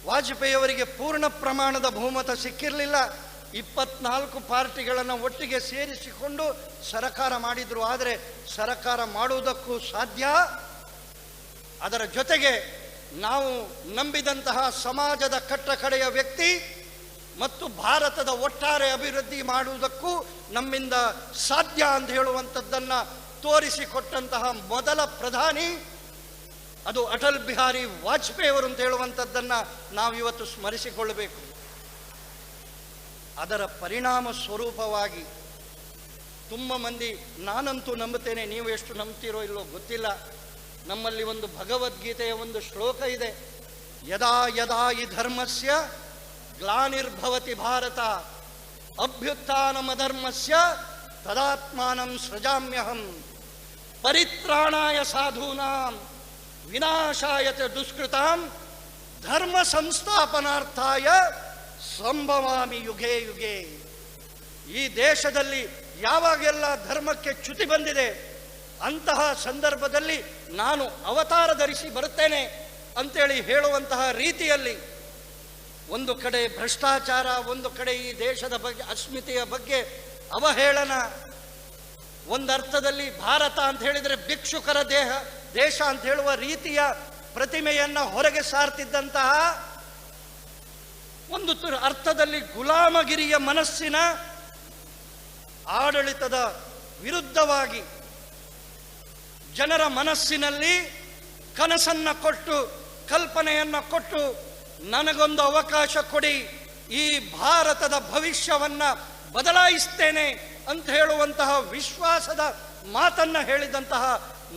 ವಾಜಪೇಯಿಯವರಿಗೆ ಪೂರ್ಣ ಪ್ರಮಾಣದ ಬಹುಮತ ಸಿಕ್ಕಿರಲಿಲ್ಲ. 24 ಪಾರ್ಟಿಗಳನ್ನು ಒಟ್ಟಿಗೆ ಸೇರಿಸಿಕೊಂಡು ಸರಕಾರ ಮಾಡಿದ್ರು. ಆದರೆ ಸರಕಾರ ಮಾಡುವುದಕ್ಕೂ ಸಾಧ್ಯ. ಅದರ ಜೊತೆಗೆ ನಾವು ನಂಬಿದಂತಹ ಸಮಾಜದ ಕಟ್ಟಕಡೆಯ ವ್ಯಕ್ತಿ ಮತ್ತು ಭಾರತದ ಒಟ್ಟಾರೆ ಅಭಿವೃದ್ಧಿ ಮಾಡುವುದಕ್ಕೂ ನಮ್ಮಿಂದ ಸಾಧ್ಯ ಅಂತ ಹೇಳುವಂಥದ್ದನ್ನು ತೋರಿಸಿಕೊಟ್ಟಂತಹ ಮೊದಲ ಪ್ರಧಾನಿ ಅದು ಅಟಲ್ ಬಿಹಾರಿ ವಾಜಪೇಯಿ ಅವರು ಅಂತ ಹೇಳುವಂಥದ್ದನ್ನು ನಾವಿವತ್ತು ಸ್ಮರಿಸಿಕೊಳ್ಳಬೇಕು. ಅದರ ಪರಿಣಾಮ ಸ್ವರೂಪವಾಗಿ ತುಂಬ ಮಂದಿ, ನಾನಂತೂ ನಂಬುತ್ತೇನೆ, ನೀವು ಎಷ್ಟು ನಂಬ್ತೀರೋ ಇಲ್ಲೋ ಗೊತ್ತಿಲ್ಲ, ನಮ್ಮಲ್ಲಿ ಒಂದು ಭಗವದ್ಗೀತೆಯ ಒಂದು ಶ್ಲೋಕ ಇದೆ, ಯದಾ ಯದಾ ಈ ಧರ್ಮಸ್ಯ ಗ್ಲಾನಿರ್ಭವತಿ ಭಾರತ ಅಭ್ಯುತ್ಥಾನಮಧರ್ಮಸ್ಯ ತದಾತ್ಮಾನಂ ಸೃಜಾಮ್ಯಹಂ ಪರಿತ್ರಾಣಾಯ ಸಾಧೂನಾಂ ವಿನಾಶಾಯ ದುಷ್ಕೃತಾಂ ಧರ್ಮ ಸಂಸ್ಥಾಪನಾರ್ಥಾಯ ಸಂಭವಾಮಿ ಯುಗೇ ಯುಗೇ. ಈ ದೇಶದಲ್ಲಿ ಯಾವಾಗೆಲ್ಲ ಧರ್ಮಕ್ಕೆ ಚ್ಯುತಿ ಬಂದಿದೆ ಅಂತಹ ಸಂದರ್ಭದಲ್ಲಿ ನಾನು ಅವತಾರ ಧರಿಸಿ ಬರುತ್ತೇನೆ ಅಂತೇಳಿ ಹೇಳುವಂತಹ ರೀತಿಯಲ್ಲಿ ಒಂದು ಕಡೆ ಭ್ರಷ್ಟಾಚಾರ, ಒಂದು ಕಡೆ ಈ ದೇಶದ ಬಗ್ಗೆ ಅಸ್ಮಿತೆಯ ಬಗ್ಗೆ ಅವಹೇಳನ, ಒಂದರ್ಥದಲ್ಲಿ ಭಾರತ ಅಂತ ಹೇಳಿದರೆ ಭಿಕ್ಷುಕರ ದೇಶ ಅಂತ ಹೇಳುವ ರೀತಿಯ ಪ್ರತಿಮೆಯನ್ನು ಹೊರಗೆ ಸಾರ್ತಿದ್ದಂತಹ, ಒಂದು ಅರ್ಥದಲ್ಲಿ ಗುಲಾಮಗಿರಿಯ ಮನಸ್ಸಿನ ಆಡಳಿತದ ವಿರುದ್ಧವಾಗಿ ಜನರ ಮನಸ್ಸಿನಲ್ಲಿ ಕನಸನ್ನು ಕೊಟ್ಟು, ಕಲ್ಪನೆಯನ್ನು ಕೊಟ್ಟು, ನನಗೊಂದು ಅವಕಾಶ ಕೊಡಿ, ಈ ಭಾರತದ ಭವಿಷ್ಯವನ್ನು ಬದಲಾಯಿಸ್ತೇನೆ ಅಂತ ಹೇಳುವಂತಹ ವಿಶ್ವಾಸದ ಮಾತನ್ನು ಹೇಳಿದಂತಹ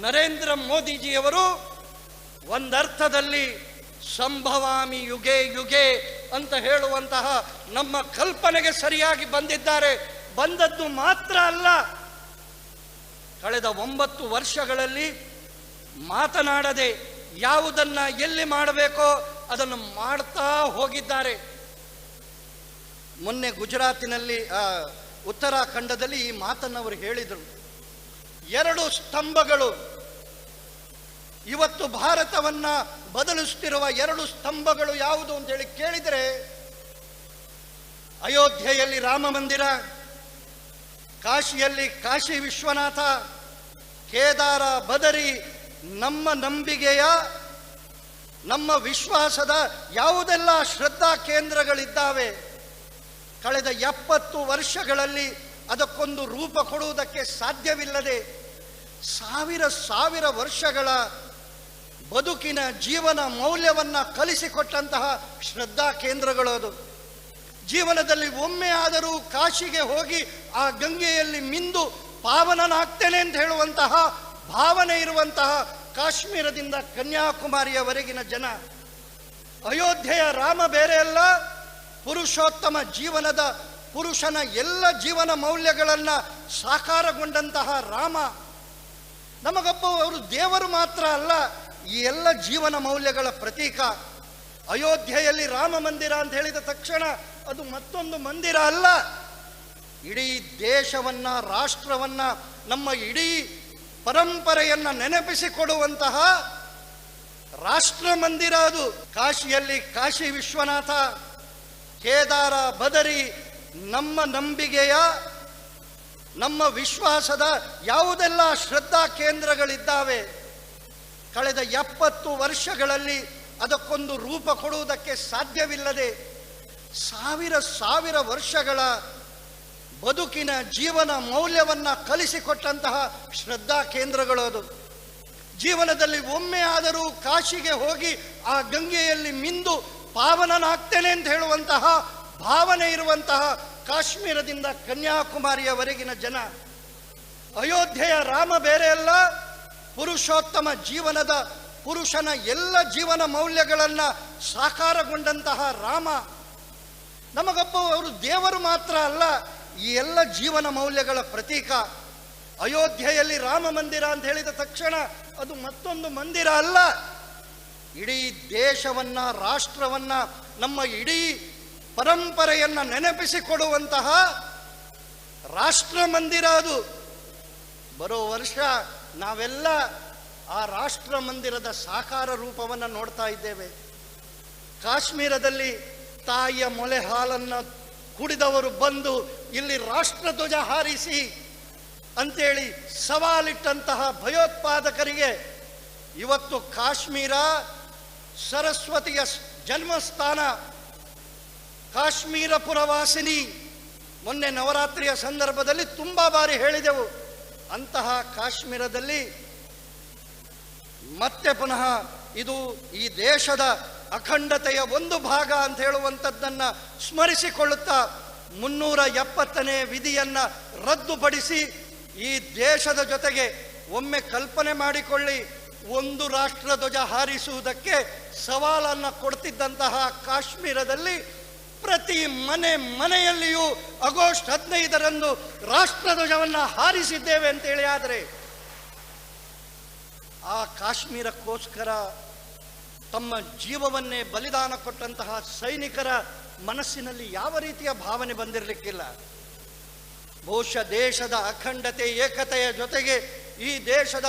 ನರೇಂದ್ರ ಮೋದಿಜಿಯವರು ಒಂದರ್ಥದಲ್ಲಿ ಸಂಭವಾಮಿ ಯುಗೇ ಯುಗೇ ಅಂತ ಹೇಳುವಂತಹ ನಮ್ಮ ಕಲ್ಪನೆಗೆ ಸರಿಯಾಗಿ ಬಂದಿದ್ದಾರೆ. ಬಂದದ್ದು ಮಾತ್ರ ಅಲ್ಲ, ಕಳೆದ 9 ವರ್ಷಗಳಲ್ಲಿ ಮಾತನಾಡದೆ ಯಾವುದನ್ನು ಎಲ್ಲಿ ಮಾಡಬೇಕೋ ಅದನ್ನು ಮಾಡ್ತಾ ಹೋಗಿದ್ದಾರೆ. ಮೊನ್ನೆ ಗುಜರಾತಿನಲ್ಲಿ, ಉತ್ತರಾಖಂಡದಲ್ಲಿ ಈ ಮಾತನ್ನು ಅವರು ಹೇಳಿದರು. 2 ಸ್ತಂಭಗಳು ಇವತ್ತು ಭಾರತವನ್ನು ಬದಲಿಸುತ್ತಿರುವ 2 ಸ್ತಂಭಗಳು ಯಾವುದು ಅಂತೇಳಿ ಕೇಳಿದರೆ, ಅಯೋಧ್ಯೆಯಲ್ಲಿ ರಾಮ ಮಂದಿರ, ಕಾಶಿಯಲ್ಲಿ ಕಾಶಿ ವಿಶ್ವನಾಥ, ಕೇದಾರ ಬದರಿ ನಮ್ಮ ನಂಬಿಕೆಯ, ನಮ್ಮ ವಿಶ್ವಾಸದ ಯಾವುದೆಲ್ಲ ಶ್ರದ್ಧಾ ಕೇಂದ್ರಗಳಿದ್ದಾವೆ, ಕಳೆದ 70 ವರ್ಷಗಳಲ್ಲಿ ಅದಕ್ಕೊಂದು ರೂಪ ಕೊಡುವುದಕ್ಕೆ ಸಾಧ್ಯವಿಲ್ಲದೆ ಸಾವಿರ ವರ್ಷಗಳ ಬದುಕಿನ ಜೀವನ ಮೌಲ್ಯವನ್ನು ಕಲಿಸಿಕೊಟ್ಟಂತಹ ಶ್ರದ್ಧಾ ಕೇಂದ್ರಗಳು. ಅದು ಜೀವನದಲ್ಲಿ ಒಮ್ಮೆ ಆದರೂ ಕಾಶಿಗೆ ಹೋಗಿ ಆ ಗಂಗೆಯಲ್ಲಿ ಮಿಂದು ಪಾವನನಾಗ್ತೇನೆ ಅಂತ ಹೇಳುವಂತಹ ಭಾವನೆ ಇರುವಂತಹ ಕಾಶ್ಮೀರದಿಂದ ಕನ್ಯಾಕುಮಾರಿಯವರೆಗಿನ ಜನ. ಅಯೋಧ್ಯೆಯ ರಾಮ ಬೇರೆ ಅಲ್ಲ, ಪುರುಷೋತ್ತಮ ಜೀವನದ ಪುರುಷನ ಎಲ್ಲ ಜೀವನ ಮೌಲ್ಯಗಳನ್ನು ಸಾಕಾರಗೊಂಡಂತಹ ರಾಮ ನಮಗೊಬ್ಬ ಅವರು ದೇವರು ಮಾತ್ರ ಅಲ್ಲ, ಈ ಎಲ್ಲ ಜೀವನ ಮೌಲ್ಯಗಳ ಪ್ರತೀಕ. ಅಯೋಧ್ಯೆಯಲ್ಲಿ ರಾಮ ಮಂದಿರ ಅಂತ ಹೇಳಿದ ತಕ್ಷಣ ಅದು ಮತ್ತೊಂದು ಮಂದಿರ ಅಲ್ಲ, ಇಡೀ ದೇಶವನ್ನು, ರಾಷ್ಟ್ರವನ್ನು, ನಮ್ಮ ಇಡೀ ಪರಂಪರೆಯನ್ನು ನೆನಪಿಸಿಕೊಡುವಂತಹ ರಾಷ್ಟ್ರ ಮಂದಿರ ಅದು. ಕಾಶಿಯಲ್ಲಿ ಕಾಶಿ ವಿಶ್ವನಾಥ, ಕೇದಾರ ಬದರಿ ನಮ್ಮ ನಂಬಿಕೆಯ, ನಮ್ಮ ವಿಶ್ವಾಸದ ಯಾವುದೆಲ್ಲ ಶ್ರದ್ಧಾ ಕೇಂದ್ರಗಳಿದ್ದಾವೆ, ಕಳೆದ 70 ವರ್ಷಗಳಲ್ಲಿ ಅದಕ್ಕೊಂದು ರೂಪ ಕೊಡುವುದಕ್ಕೆ ಸಾಧ್ಯವಿಲ್ಲದೆ ಸಾವಿರ ವರ್ಷಗಳ ಬದುಕಿನ ಜೀವನ ಮೌಲ್ಯವನ್ನು ಕಲಿಸಿಕೊಟ್ಟಂತಹ ಶ್ರದ್ಧಾ ಕೇಂದ್ರಗಳು. ಅದು ಜೀವನದಲ್ಲಿ ಒಮ್ಮೆ ಆದರೂ ಕಾಶಿಗೆ ಹೋಗಿ ಆ ಗಂಗೆಯಲ್ಲಿ ಮಿಂದು ಪಾವನನಾಗ್ತೇನೆ ಅಂತ ಹೇಳುವಂತಹ ಭಾವನೆ ಇರುವಂತಹ ಕಾಶ್ಮೀರದಿಂದ ಕನ್ಯಾಕುಮಾರಿಯವರೆಗಿನ ಜನ. ಅಯೋಧ್ಯೆಯ ರಾಮ ಬೇರೆ ಅಲ್ಲ, ಪುರುಷೋತ್ತಮ ಜೀವನದ ಪುರುಷನ ಎಲ್ಲ ಜೀವನ ಮೌಲ್ಯಗಳನ್ನು ಸಾಕಾರಗೊಂಡಂತಹ ರಾಮ ನಮಗೊಬ್ಬ ಅವರು ದೇವರು ಮಾತ್ರ ಅಲ್ಲ, ಈ ಎಲ್ಲ ಜೀವನ ಮೌಲ್ಯಗಳ ಪ್ರತೀಕ. ಅಯೋಧ್ಯೆಯಲ್ಲಿ ರಾಮ ಮಂದಿರ ಅಂತ ಹೇಳಿದ ತಕ್ಷಣ ಅದು ಮತ್ತೊಂದು ಮಂದಿರ ಅಲ್ಲ, ಇಡೀ ದೇಶವನ್ನ, ರಾಷ್ಟ್ರವನ್ನ, ನಮ್ಮ ಇಡೀ ಪರಂಪರೆಯನ್ನು ನೆನಪಿಸಿಕೊಡುವಂತಹ ರಾಷ್ಟ್ರ ಮಂದಿರ ಅದು. ಬರೋ ವರ್ಷ ನಾವೆಲ್ಲ ಆ ರಾಷ್ಟ್ರ ಮಂದಿರದ ಸಾಕಾರ ರೂಪವನ್ನು ನೋಡ್ತಾ ಇದ್ದೇವೆ. ಕಾಶ್ಮೀರದಲ್ಲಿ ತಾಯಿಯ ಮೊಲೆ ಹಾಲನ್ನು ಕುಡಿದವರು ಬಂದು ಇಲ್ಲಿ ರಾಷ್ಟ್ರಧ್ವಜ ಹಾರಿಸಿ ಅಂತೇಳಿ ಸವಾಲಿಟ್ಟಂತಹ ಭಯೋತ್ಪಾದಕರಿಗೆ ಇವತ್ತು ಕಾಶ್ಮೀರ ಸರಸ್ವತಿಯ ಜನ್ಮಸ್ಥಾನ, ಕಾಶ್ಮೀರ ಪುರವಾಸಿನಿ. ಮೊನ್ನೆ ನವರಾತ್ರಿಯ ಸಂದರ್ಭದಲ್ಲಿ ತುಂಬ ಬಾರಿ ಹೇಳಿದೆವು, ಅಂತಹ ಕಾಶ್ಮೀರದಲ್ಲಿ ಮತ್ತೆ ಪುನಃ ಇದು ಈ ದೇಶದ ಅಖಂಡತೆಯ ಒಂದು ಭಾಗ ಅಂತ ಹೇಳುವಂಥದ್ದನ್ನು ಸ್ಮರಿಸಿಕೊಳ್ಳುತ್ತಾ 370ನೇ ವಿಧಿಯನ್ನು ರದ್ದುಪಡಿಸಿ ಈ ದೇಶದ ಜೊತೆಗೆ ಒಮ್ಮೆ ಕಲ್ಪನೆ ಮಾಡಿಕೊಳ್ಳಿ, ಒಂದು ರಾಷ್ಟ್ರಧ್ವಜ ಹಾರಿಸುವುದಕ್ಕೆ ಸವಾಲನ್ನು ಕೊಡ್ತಿದ್ದಂತಹ ಕಾಶ್ಮೀರದಲ್ಲಿ ಪ್ರತಿ ಮನೆಯಲ್ಲಿಯೂ ಆಗಸ್ಟ್ 15ರಂದು ರಾಷ್ಟ್ರಧ್ವಜವನ್ನು ಹಾರಿಸಿದ್ದೇವೆ ಅಂತೇಳಿ. ಆದರೆ ಆ ಕಾಶ್ಮೀರಕ್ಕೋಸ್ಕರ ತಮ್ಮ ಜೀವವನ್ನೇ ಬಲಿದಾನ ಕೊಟ್ಟಂತಹ ಸೈನಿಕರ ಮನಸ್ಸಿನಲ್ಲಿ ಯಾವ ರೀತಿಯ ಭಾವನೆ ಬಂದಿರಲಿಕ್ಕಿಲ್ಲ. ಬಹುಶಃ ದೇಶದ ಅಖಂಡತೆ, ಏಕತೆಯ ಜೊತೆಗೆ ಈ ದೇಶದ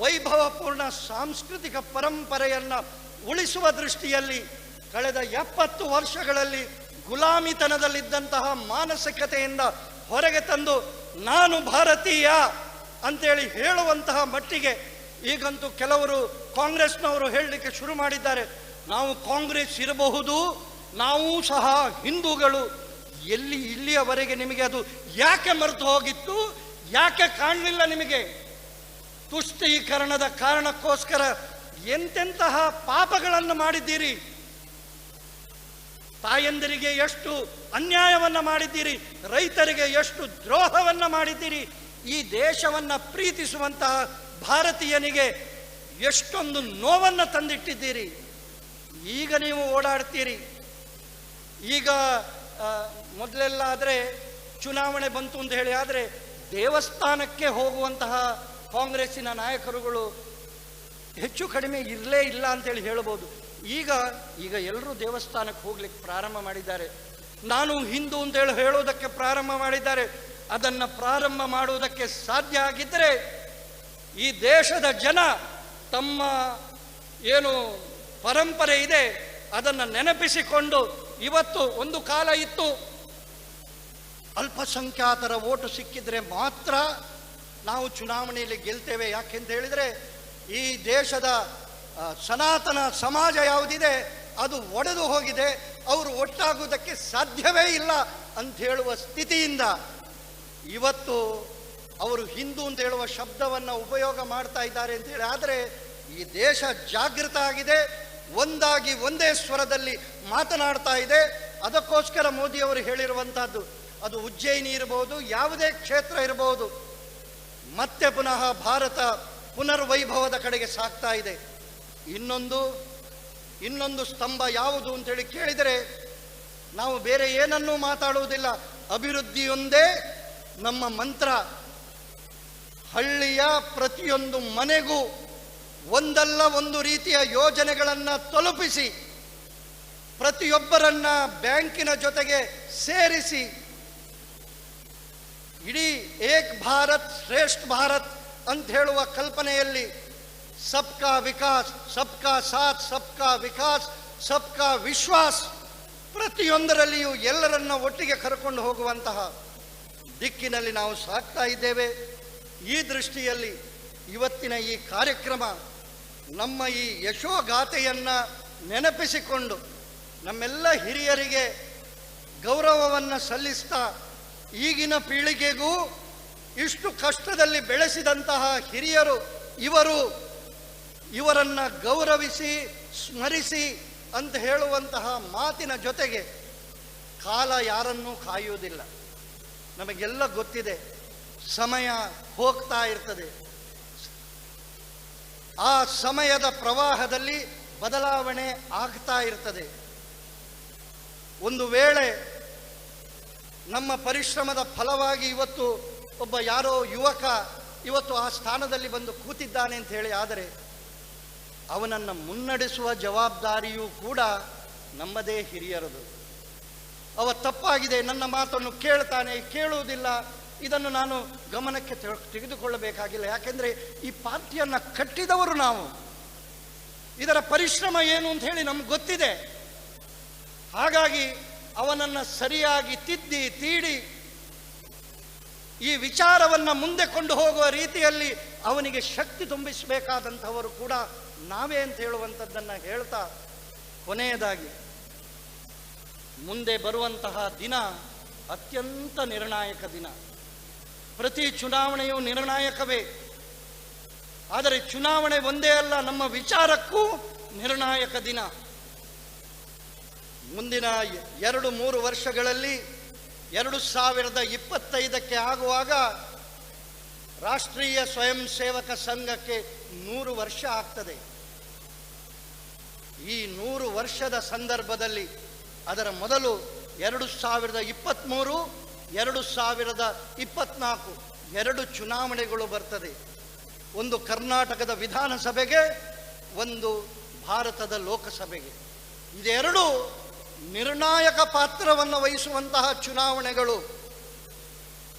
ವೈಭವಪೂರ್ಣ ಸಾಂಸ್ಕೃತಿಕ ಪರಂಪರೆಯನ್ನು ಉಳಿಸುವ ದೃಷ್ಟಿಯಲ್ಲಿ ಕಳೆದ 70 ವರ್ಷಗಳಲ್ಲಿ ಗುಲಾಮಿತನದಲ್ಲಿದ್ದಂತಹ ಮಾನಸಿಕತೆಯಿಂದ ಹೊರಗೆ ತಂದು ನಾನು ಭಾರತೀಯ ಅಂತೇಳಿ ಹೇಳುವಂತಹ ಮಟ್ಟಿಗೆ ಈಗಂತೂ ಕೆಲವರು ಕಾಂಗ್ರೆಸ್ನವರು ಹೇಳಲಿಕ್ಕೆ ಶುರು ಮಾಡಿದ್ದಾರೆ, ನಾವು ಕಾಂಗ್ರೆಸ್ ಇರಬಹುದು, ನಾವು ಸಹ ಹಿಂದೂಗಳು. ಇಲ್ಲಿಯವರೆಗೆ ನಿಮಗೆ ಅದು ಯಾಕೆ ಮರೆತು ಹೋಗಿತ್ತು? ಯಾಕೆ ಕಾಣಲಿಲ್ಲ ನಿಮಗೆ? ತುಷ್ಟೀಕರಣದ ಕಾರಣಕ್ಕೋಸ್ಕರ ಎಂತೆಂತಹ ಪಾಪಗಳನ್ನು ಮಾಡಿದ್ದೀರಿ, ತಾಯಂದಿರಿಗೆ ಎಷ್ಟು ಅನ್ಯಾಯವನ್ನು ಮಾಡಿದ್ದೀರಿ, ರೈತರಿಗೆ ಎಷ್ಟು ದ್ರೋಹವನ್ನು ಮಾಡಿದ್ದೀರಿ, ಈ ದೇಶವನ್ನು ಪ್ರೀತಿಸುವಂತಹ ಭಾರತೀಯನಿಗೆ ಎಷ್ಟೊಂದು ನೋವನ್ನು ತಂದಿಟ್ಟಿದ್ದೀರಿ. ಈಗ ನೀವು ಓಡಾಡ್ತೀರಿ. ಈಗ ಮೊದಲೆಲ್ಲ ಆದರೆ ಚುನಾವಣೆ ಬಂತು ಅಂತ ಹೇಳಿ ಆದರೆ ದೇವಸ್ಥಾನಕ್ಕೆ ಹೋಗುವಂತಹ ಕಾಂಗ್ರೆಸ್ಸಿನ ನಾಯಕರುಗಳು ಹೆಚ್ಚು ಕಡಿಮೆ ಇರಲೇ ಇಲ್ಲ ಅಂತೇಳಿ ಹೇಳ್ಬೋದು. ಈಗ ಎಲ್ಲರೂ ದೇವಸ್ಥಾನಕ್ಕೆ ಹೋಗ್ಲಿಕ್ಕೆ ಪ್ರಾರಂಭ ಮಾಡಿದ್ದಾರೆ. ನಾನು ಹಿಂದೂ ಅಂತೇಳಿ ಹೇಳೋದಕ್ಕೆ ಪ್ರಾರಂಭ ಮಾಡಿದ್ದಾರೆ. ಅದನ್ನು ಪ್ರಾರಂಭ ಮಾಡುವುದಕ್ಕೆ ಸಾಧ್ಯ ಆಗಿದ್ದರೆ ಈ ದೇಶದ ಜನ ತಮ್ಮ ಏನು ಪರಂಪರೆ ಇದೆ ಅದನ್ನು ನೆನಪಿಸಿಕೊಂಡು, ಇವತ್ತು ಒಂದು ಕಾಲ ಇತ್ತು ಅಲ್ಪಸಂಖ್ಯಾತರ ಓಟು ಸಿಕ್ಕಿದ್ರೆ ಮಾತ್ರ ನಾವು ಚುನಾವಣೆಯಲ್ಲಿ ಗೆಲ್ತೇವೆ. ಯಾಕೆಂತ ಹೇಳಿದರೆ ಈ ದೇಶದ ಸನಾತನ ಸಮಾಜ ಯಾವುದಿದೆ ಅದು ಒಡೆದು ಹೋಗಿದೆ, ಅವರು ಒಟ್ಟಾಗುವುದಕ್ಕೆ ಸಾಧ್ಯವೇ ಇಲ್ಲ ಅಂತ ಹೇಳುವ ಸ್ಥಿತಿಯಿಂದ ಇವತ್ತು ಅವರು ಹಿಂದೂ ಅಂತ ಹೇಳುವ ಶಬ್ದವನ್ನು ಉಪಯೋಗ ಮಾಡ್ತಾ ಇದ್ದಾರೆ ಅಂತೇಳಿ. ಆದರೆ ಈ ದೇಶ ಜಾಗೃತ ಆಗಿದೆ, ಒಂದಾಗಿ ಒಂದೇ ಸ್ವರದಲ್ಲಿ ಮಾತನಾಡ್ತಾ ಇದೆ. ಅದಕ್ಕೋಸ್ಕರ ಮೋದಿಯವರು ಹೇಳಿರುವಂತಹದ್ದು, ಅದು ಉಜ್ಜಯಿನಿ ಇರಬಹುದು, ಯಾವುದೇ ಕ್ಷೇತ್ರ ಇರಬಹುದು, ಮತ್ತೆ ಪುನಃ ಭಾರತ ಪುನರ್ವೈಭವದ ಕಡೆಗೆ ಸಾಗ್ತಾ ಇದೆ. ಇನ್ನೊಂದು ಸ್ತಂಭ ಯಾವುದು ಅಂತೇಳಿ ಕೇಳಿದರೆ ನಾವು ಬೇರೆ ಏನನ್ನೂ ಮಾತಾಡುವುದಿಲ್ಲ, ಅಭಿವೃದ್ಧಿಯೊಂದೇ ನಮ್ಮ ಮಂತ್ರ. ಹಳ್ಳಿಯ ಪ್ರತಿಯೊಂದು ಮನೆಗೂ ಒಂದಲ್ಲ ಒಂದು ರೀತಿಯ ಯೋಜನೆಗಳನ್ನು ತಲುಪಿಸಿ ಪ್ರತಿಯೊಬ್ಬರನ್ನ ಬ್ಯಾಂಕಿನ ಜೊತೆಗೆ ಸೇರಿಸಿ ಇಡೀ ಏಕ್ ಭಾರತ್ ಶ್ರೇಷ್ಠ ಭಾರತ್ ಅಂತ ಹೇಳುವ ಕಲ್ಪನೆಯಲ್ಲಿ ಸಬ್ಕಾ ವಿಕಾಸ್, ಸಬ್ಕಾ ಸಾಥ್, ಸಬ್ಕಾ ವಿಕಾಸ್, ಸಬ್ಕಾ ವಿಶ್ವಾಸ್, ಪ್ರತಿಯೊಂದರಲ್ಲಿಯೂ ಎಲ್ಲರನ್ನ ಒಟ್ಟಿಗೆ ಕರ್ಕೊಂಡು ಹೋಗುವಂತಹ ದಿಕ್ಕಿನಲ್ಲಿ ನಾವು ಸಾಗ್ತಾ ಇದ್ದೇವೆ. ಈ ದೃಷ್ಟಿಯಲ್ಲಿ ಇವತ್ತಿನ ಈ ಕಾರ್ಯಕ್ರಮ ನಮ್ಮ ಈ ಯಶೋಗಾಥೆಯನ್ನು ನೆನಪಿಸಿಕೊಂಡು ನಮ್ಮೆಲ್ಲ ಹಿರಿಯರಿಗೆ ಗೌರವವನ್ನು ಸಲ್ಲಿಸ್ತಾ, ಈಗಿನ ಪೀಳಿಗೆಗೂ ಇಷ್ಟು ಕಷ್ಟದಲ್ಲಿ ಬೆಳೆಸಿದಂತಹ ಹಿರಿಯರು ಇವರನ್ನು ಗೌರವಿಸಿ ಸ್ಮರಿಸಿ ಅಂತ ಹೇಳುವಂತಹ ಮಾತಿನ ಜೊತೆಗೆ ಕಾಲ ಯಾರನ್ನೂ ಕಾಯುವುದಿಲ್ಲ. ನಮಗೆಲ್ಲ ಗೊತ್ತಿದೆ, ಸಮಯ ಹೋಗ್ತಾ ಇರ್ತದೆ. ಆ ಸಮಯದ ಪ್ರವಾಹದಲ್ಲಿ ಬದಲಾವಣೆ ಆಗ್ತಾ ಇರ್ತದೆ. ಒಂದು ವೇಳೆ ನಮ್ಮ ಪರಿಶ್ರಮದ ಫಲವಾಗಿ ಇವತ್ತು ಒಬ್ಬ ಯಾರೋ ಯುವಕ ಇವತ್ತು ಆ ಸ್ಥಾನದಲ್ಲಿ ಬಂದು ಕೂತಿದ್ದಾನೆ ಅಂತ ಹೇಳಿ ಆದರೆ ಅವನನ್ನು ಮುನ್ನಡೆಸುವ ಜವಾಬ್ದಾರಿಯೂ ಕೂಡ ನಮ್ಮದೇ ಹಿರಿಯರದು. ಅವ ತಪ್ಪಾಗಿದೆ, ನನ್ನ ಮಾತನ್ನು ಕೇಳ್ತಾನೆ, ಕೇಳುವುದಿಲ್ಲ, ಇದನ್ನು ನಾನು ಗಮನಕ್ಕೆ ತೆಗೆದುಕೊಳ್ಳಬೇಕಾಗಿಲ್ಲ. ಯಾಕೆಂದರೆ ಈ ಪಾರ್ಟಿಯನ್ನು ಕಟ್ಟಿದವರು ನಾವು, ಇದರ ಪರಿಶ್ರಮ ಏನು ಅಂತ ಹೇಳಿ ನಮ್ಗೆ ಗೊತ್ತಿದೆ. ಹಾಗಾಗಿ ಅವನನ್ನು ಸರಿಯಾಗಿ ತಿದ್ದಿ ತೀಡಿ ಈ ವಿಚಾರವನ್ನು ಮುಂದೆ ಕೊಂಡು ಹೋಗುವ ರೀತಿಯಲ್ಲಿ ಅವನಿಗೆ ಶಕ್ತಿ ತುಂಬಿಸಬೇಕಾದಂಥವರು ಕೂಡ ನಾವೇ ಅಂತ ಹೇಳುವಂಥದ್ದನ್ನು ಹೇಳ್ತಾ, ಕೊನೆಯದಾಗಿ ಮುಂದೆ ಬರುವಂತಹ ದಿನ ಅತ್ಯಂತ ನಿರ್ಣಾಯಕ ದಿನ. ಪ್ರತಿ ಚುನಾವಣೆಯೂ ನಿರ್ಣಾಯಕವೇ. ಆದರೆ ಚುನಾವಣೆ ಒಂದೇ ಅಲ್ಲ, ನಮ್ಮ ವಿಚಾರಕ್ಕೂ ನಿರ್ಣಾಯಕ ದಿನ. ಮುಂದಿನ 2-3 ವರ್ಷಗಳಲ್ಲಿ 2025ಕ್ಕೆ ಆಗುವಾಗ ರಾಷ್ಟ್ರೀಯ ಸ್ವಯಂ ಸೇವಕ ಸಂಘಕ್ಕೆ 100 ವರ್ಷ ಆಗ್ತದೆ. ಈ 100 ವರ್ಷದ ಸಂದರ್ಭದಲ್ಲಿ ಅದರ ಮೊದಲು 2023, 2024 2 ಚುನಾವಣೆಗಳು ಬರ್ತದೆ. ಒಂದು ಕರ್ನಾಟಕದ ವಿಧಾನಸಭೆಗೆ, ಒಂದು ಭಾರತದ ಲೋಕಸಭೆಗೆ. ಇದೆರಡೂ ನಿರ್ಣಾಯಕ ಪಾತ್ರವನ್ನು ವಹಿಸುವಂತಹ ಚುನಾವಣೆಗಳು.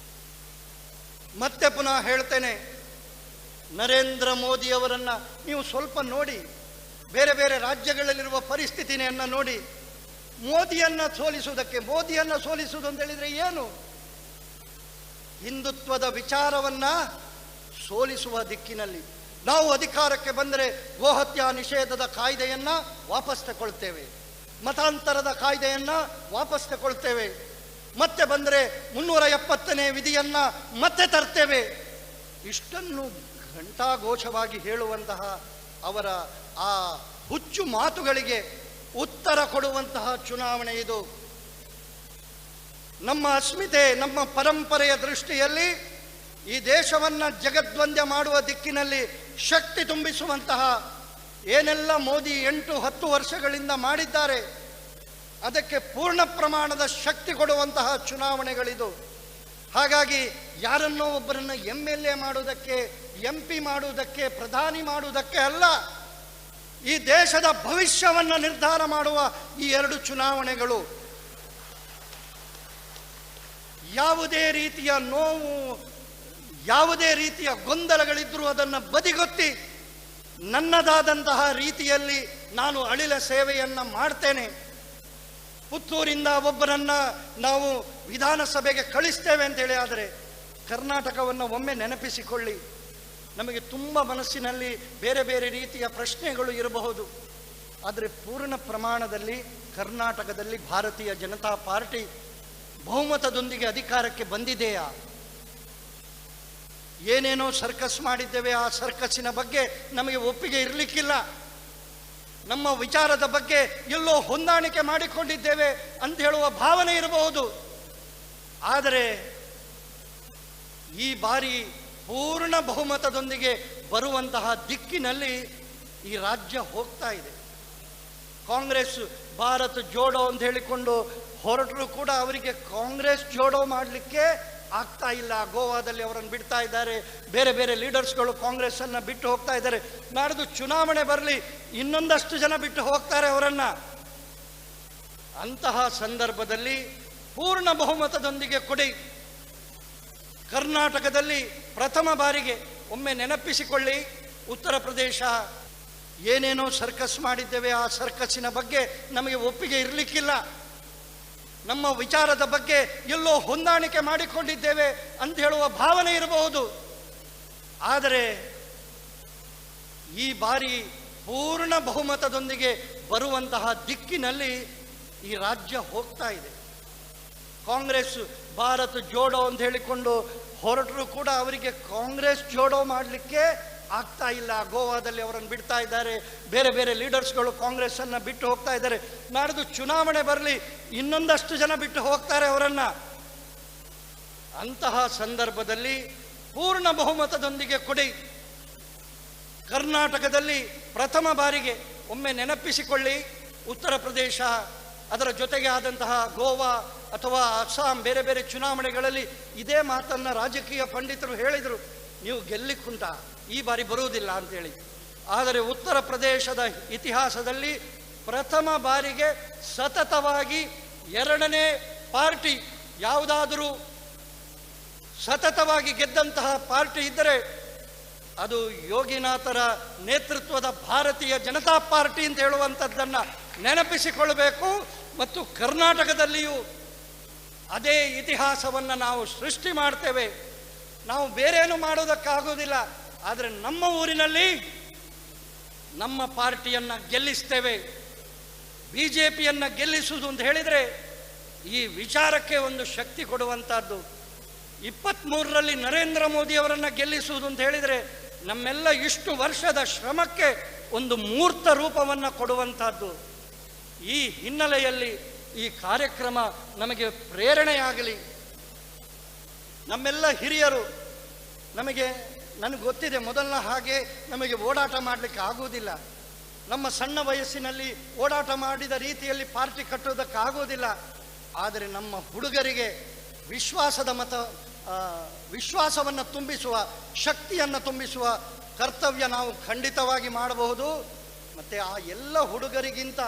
ಮತ್ತೆ ಪುನಃ ಹೇಳ್ತೇನೆ, ನರೇಂದ್ರ ಮೋದಿಯವರನ್ನು ನೀವು ಸ್ವಲ್ಪ ನೋಡಿ, ಬೇರೆ ಬೇರೆ ರಾಜ್ಯಗಳಲ್ಲಿರುವ ಪರಿಸ್ಥಿತಿಯನ್ನು ನೋಡಿ. ಮೋದಿಯನ್ನು ಸೋಲಿಸುವುದು ಅಂತ ಹೇಳಿದರೆ ಏನು? ಹಿಂದುತ್ವದ ವಿಚಾರವನ್ನು ಸೋಲಿಸುವ ದಿಕ್ಕಿನಲ್ಲಿ. ನಾವು ಅಧಿಕಾರಕ್ಕೆ ಬಂದರೆ ಗೋಹತ್ಯಾ ನಿಷೇಧದ ಕಾಯ್ದೆಯನ್ನು ವಾಪಸ್ ತಗೊಳ್ತೇವೆ, ಮತಾಂತರದ ಕಾಯ್ದೆಯನ್ನು ವಾಪಸ್ ತಗೊಳ್ತೇವೆ, ಮತ್ತೆ ಬಂದರೆ 370ನೇ ವಿಧಿಯನ್ನು ಮತ್ತೆ ತರ್ತೇವೆ. ಇಷ್ಟನ್ನು ಘಂಟಾಘೋಷವಾಗಿ ಹೇಳುವಂತಹ ಅವರ ಆ ಹುಚ್ಚು ಮಾತುಗಳಿಗೆ ಉತ್ತರ ಕೊಡುವಂತಹ ಚುನಾವಣೆ ಇದು. ನಮ್ಮ ಅಸ್ಮಿತೆ, ನಮ್ಮ ಪರಂಪರೆಯ ದೃಷ್ಟಿಯಲ್ಲಿ ಈ ದೇಶವನ್ನು ಜಗದ್ವಂದ್ಯ ಮಾಡುವ ದಿಕ್ಕಿನಲ್ಲಿ ಶಕ್ತಿ ತುಂಬಿಸುವಂತಹ ಏನೆಲ್ಲ ಮೋದಿ 8-10 ವರ್ಷಗಳಿಂದ ಮಾಡಿದ್ದಾರೆ, ಅದಕ್ಕೆ ಪೂರ್ಣ ಪ್ರಮಾಣದ ಶಕ್ತಿ ಕೊಡುವಂತಹ ಚುನಾವಣೆಗಳಿದು. ಹಾಗಾಗಿ ಯಾರನ್ನೋ ಒಬ್ಬರನ್ನು MLA ಮಾಡುವುದಕ್ಕೆ, MP ಮಾಡುವುದಕ್ಕೆ, ಪ್ರಧಾನಿ ಮಾಡುವುದಕ್ಕೆ ಅಲ್ಲ, ಈ ದೇಶದ ಭವಿಷ್ಯವನ್ನು ನಿರ್ಧಾರ ಮಾಡುವ ಈ 2 ಚುನಾವಣೆಗಳು. ಯಾವುದೇ ರೀತಿಯ ನೋವು, ಯಾವುದೇ ರೀತಿಯ ಗೊಂದಲಗಳಿದ್ದರೂ ಅದನ್ನು ಬದಿಗೊತ್ತಿ ನನ್ನದಾದಂತಹ ರೀತಿಯಲ್ಲಿ ನಾನು ಅಳಿಲ ಸೇವೆಯನ್ನು ಮಾಡ್ತೇನೆ. ಪುತ್ತೂರಿಂದ ಒಬ್ಬರನ್ನು ನಾವು ವಿಧಾನಸಭೆಗೆ ಕಳಿಸ್ತೇವೆ ಅಂತೇಳಿ ಆದರೆ ಕರ್ನಾಟಕವನ್ನು ಒಮ್ಮೆ ನೆನಪಿಸಿಕೊಳ್ಳಿ. ನಮಗೆ ತುಂಬ ಮನಸ್ಸಿನಲ್ಲಿ ಬೇರೆ ಬೇರೆ ರೀತಿಯ ಪ್ರಶ್ನೆಗಳು ಇರಬಹುದು, ಆದರೆ ಪೂರ್ಣ ಪ್ರಮಾಣದಲ್ಲಿ ಕರ್ನಾಟಕದಲ್ಲಿ ಭಾರತೀಯ ಜನತಾ ಪಾರ್ಟಿ ಬಹುಮತದೊಂದಿಗೆ ಅಧಿಕಾರಕ್ಕೆ ಬಂದಿದೆಯಾ? ಏನೇನೋ ಸರ್ಕಸ್ ಮಾಡಿದ್ದೇವೆ, ಆ ಸರ್ಕಸ್ಸಿನ ಬಗ್ಗೆ ನಮಗೆ ಒಪ್ಪಿಗೆ ಇರಲಿಕ್ಕಿಲ್ಲ. ನಮ್ಮ ವಿಚಾರದ ಬಗ್ಗೆ ಎಲ್ಲೋ ಹೊಂದಾಣಿಕೆ ಮಾಡಿಕೊಂಡಿದ್ದೇವೆ ಅಂತ ಹೇಳುವ ಭಾವನೆ ಇರಬಹುದು. ಆದರೆ ಈ ಬಾರಿ ಪೂರ್ಣ ಬಹುಮತದೊಂದಿಗೆ ಬರುವಂತಹ ದಿಕ್ಕಿನಲ್ಲಿ ಈ ರಾಜ್ಯ ಹೋಗ್ತಾ ಇದೆ. ಕಾಂಗ್ರೆಸ್ ಭಾರತ್ ಜೋಡೋ ಅಂತ ಹೇಳಿಕೊಂಡು ಹೊರಟರು ಕೂಡ ಅವರಿಗೆ ಕಾಂಗ್ರೆಸ್ ಜೋಡೋ ಮಾಡಲಿಕ್ಕೆ ಆಗ್ತಾ ಇಲ್ಲ. ಗೋವಾದಲ್ಲಿ ಅವರನ್ನು ಬಿಡ್ತಾ ಇದ್ದಾರೆ, ಬೇರೆ ಬೇರೆ ಲೀಡರ್ಸ್ಗಳು ಕಾಂಗ್ರೆಸ್ಸನ್ನು ಬಿಟ್ಟು ಹೋಗ್ತಾ ಇದ್ದಾರೆ. ನಾಡ್ದು ಚುನಾವಣೆ ಬರಲಿ, ಇನ್ನೊಂದಷ್ಟು ಜನ ಬಿಟ್ಟು ಹೋಗ್ತಾರೆ ಅವರನ್ನು. ಅಂತಹ ಸಂದರ್ಭದಲ್ಲಿ ಪೂರ್ಣ ಬಹುಮತದೊಂದಿಗೆ ಕೊಡಿ. ಕರ್ನಾಟಕದಲ್ಲಿ ಪ್ರಥಮ ಬಾರಿಗೆ ಒಮ್ಮೆ ನೆನಪಿಸಿಕೊಳ್ಳಿ, ಉತ್ತರ ಪ್ರದೇಶ ಏನೇನೋ ಸರ್ಕಸ್ ಮಾಡಿದ್ದೇವೆ, ಆ ಸರ್ಕಸ್ಸಿನ ಬಗ್ಗೆ ನಮಗೆ ಒಪ್ಪಿಗೆ ಇರಲಿಕ್ಕಿಲ್ಲ. ನಮ್ಮ ವಿಚಾರದ ಬಗ್ಗೆ ಎಲ್ಲೋ ಹೊಂದಾಣಿಕೆ ಮಾಡಿಕೊಂಡಿದ್ದೇವೆ ಅಂತ ಹೇಳುವ ಭಾವನೆ ಇರಬಹುದು. ಆದರೆ ಈ ಬಾರಿ ಪೂರ್ಣ ಬಹುಮತದೊಂದಿಗೆ ಬರುವಂತಹ ದಿಕ್ಕಿನಲ್ಲಿ ಈ ರಾಜ್ಯ ಹೋಗ್ತಾ ಇದೆ. ಕಾಂಗ್ರೆಸ್ ಭಾರತ್ ಜೋಡೋ ಅಂತ ಹೇಳಿಕೊಂಡು ಹೊರಟರು ಕೂಡ ಅವರಿಗೆ ಕಾಂಗ್ರೆಸ್ ಜೋಡೋ ಮಾಡಲಿಕ್ಕೆ ಆಗ್ತಾ ಇಲ್ಲ. ಗೋವಾದಲ್ಲಿ ಅವರನ್ನು ಬಿಡ್ತಾ ಇದ್ದಾರೆ, ಬೇರೆ ಬೇರೆ ಲೀಡರ್ಸ್ಗಳು ಕಾಂಗ್ರೆಸ್ಸನ್ನು ಬಿಟ್ಟು ಹೋಗ್ತಾ ಇದ್ದಾರೆ. ನಾಡ್ದು ಚುನಾವಣೆ ಬರಲಿ, ಇನ್ನೊಂದಷ್ಟು ಜನ ಬಿಟ್ಟು ಹೋಗ್ತಾರೆ ಅವರನ್ನು. ಅಂತಹ ಸಂದರ್ಭದಲ್ಲಿ ಪೂರ್ಣ ಬಹುಮತದೊಂದಿಗೆ ಕೊಡಿ. ಕರ್ನಾಟಕದಲ್ಲಿ ಪ್ರಥಮ ಬಾರಿಗೆ, ಒಮ್ಮೆ ನೆನಪಿಸಿಕೊಳ್ಳಿ, ಉತ್ತರ ಪ್ರದೇಶ ಅದರ ಜೊತೆಗೆ ಆದಂತಹ ಗೋವಾ ಅಥವಾ ಅಸ್ಸಾಂ ಬೇರೆ ಬೇರೆ ಚುನಾವಣೆಗಳಲ್ಲಿ ಇದೇ ಮಾತನ್ನು ರಾಜಕೀಯ ಪಂಡಿತರು ಹೇಳಿದರು, ನೀವು ಗೆಲ್ಲಿಕ್ಕುಂಟ, ಈ ಬಾರಿ ಬರುವುದಿಲ್ಲ ಅಂತೇಳಿ. ಆದರೆ ಉತ್ತರ ಪ್ರದೇಶದ ಇತಿಹಾಸದಲ್ಲಿ ಪ್ರಥಮ ಬಾರಿಗೆ ಸತತವಾಗಿ ಎರಡನೇ ಪಾರ್ಟಿ ಯಾವುದಾದರೂ ಸತತವಾಗಿ ಗೆದ್ದಂತಹ ಪಾರ್ಟಿ ಇದ್ದರೆ ಅದು ಯೋಗಿನಾಥರ ನೇತೃತ್ವದ ಭಾರತೀಯ ಜನತಾ ಪಾರ್ಟಿ ಅಂತ ಹೇಳುವಂಥದ್ದನ್ನು ನೆನಪಿಸಿಕೊಳ್ಳಬೇಕು. ಮತ್ತು ಕರ್ನಾಟಕದಲ್ಲಿಯೂ ಅದೇ ಇತಿಹಾಸವನ್ನು ನಾವು ಸೃಷ್ಟಿ ಮಾಡ್ತೇವೆ. ನಾವು ಬೇರೇನು ಮಾಡೋದಕ್ಕಾಗೋದಿಲ್ಲ, ಆದರೆ ನಮ್ಮ ಊರಿನಲ್ಲಿ ನಮ್ಮ ಪಾರ್ಟಿಯನ್ನು ಗೆಲ್ಲಿಸ್ತೇವೆ. BJPಯನ್ನು ಗೆಲ್ಲಿಸುವುದು ಅಂತ ಹೇಳಿದರೆ ಈ ವಿಚಾರಕ್ಕೆ ಒಂದು ಶಕ್ತಿ ಕೊಡುವಂಥದ್ದು. 23ರಲ್ಲಿ ನರೇಂದ್ರ ಮೋದಿಯವರನ್ನು ಗೆಲ್ಲಿಸುವುದು ಅಂತ ಹೇಳಿದರೆ ನಮ್ಮೆಲ್ಲ ಇಷ್ಟು ವರ್ಷದ ಶ್ರಮಕ್ಕೆ ಒಂದು ಮೂರ್ತ ರೂಪವನ್ನು ಕೊಡುವಂಥದ್ದು. ಈ ಹಿನ್ನೆಲೆಯಲ್ಲಿ ಈ ಕಾರ್ಯಕ್ರಮ ನಮಗೆ ಪ್ರೇರಣೆಯಾಗಲಿ. ನಮ್ಮೆಲ್ಲ ಹಿರಿಯರು, ನನಗೆ ಗೊತ್ತಿದೆ, ಮೊದಲನ ಹಾಗೆ ನಮಗೆ ಓಡಾಟ ಮಾಡಲಿಕ್ಕೆ ಆಗುವುದಿಲ್ಲ. ನಮ್ಮ ಸಣ್ಣ ವಯಸ್ಸಿನಲ್ಲಿ ಓಡಾಟ ಮಾಡಿದ ರೀತಿಯಲ್ಲಿ ಪಾರ್ಟಿ ಕಟ್ಟುವುದಕ್ಕಾಗೋದಿಲ್ಲ. ಆದರೆ ನಮ್ಮ ಹುಡುಗರಿಗೆ ವಿಶ್ವಾಸವನ್ನು ತುಂಬಿಸುವ, ಶಕ್ತಿಯನ್ನು ತುಂಬಿಸುವ ಕರ್ತವ್ಯ ನಾವು ಖಂಡಿತವಾಗಿ ಮಾಡಬಹುದು. ಮತ್ತು ಆ ಎಲ್ಲ ಹುಡುಗರಿಗಿಂತ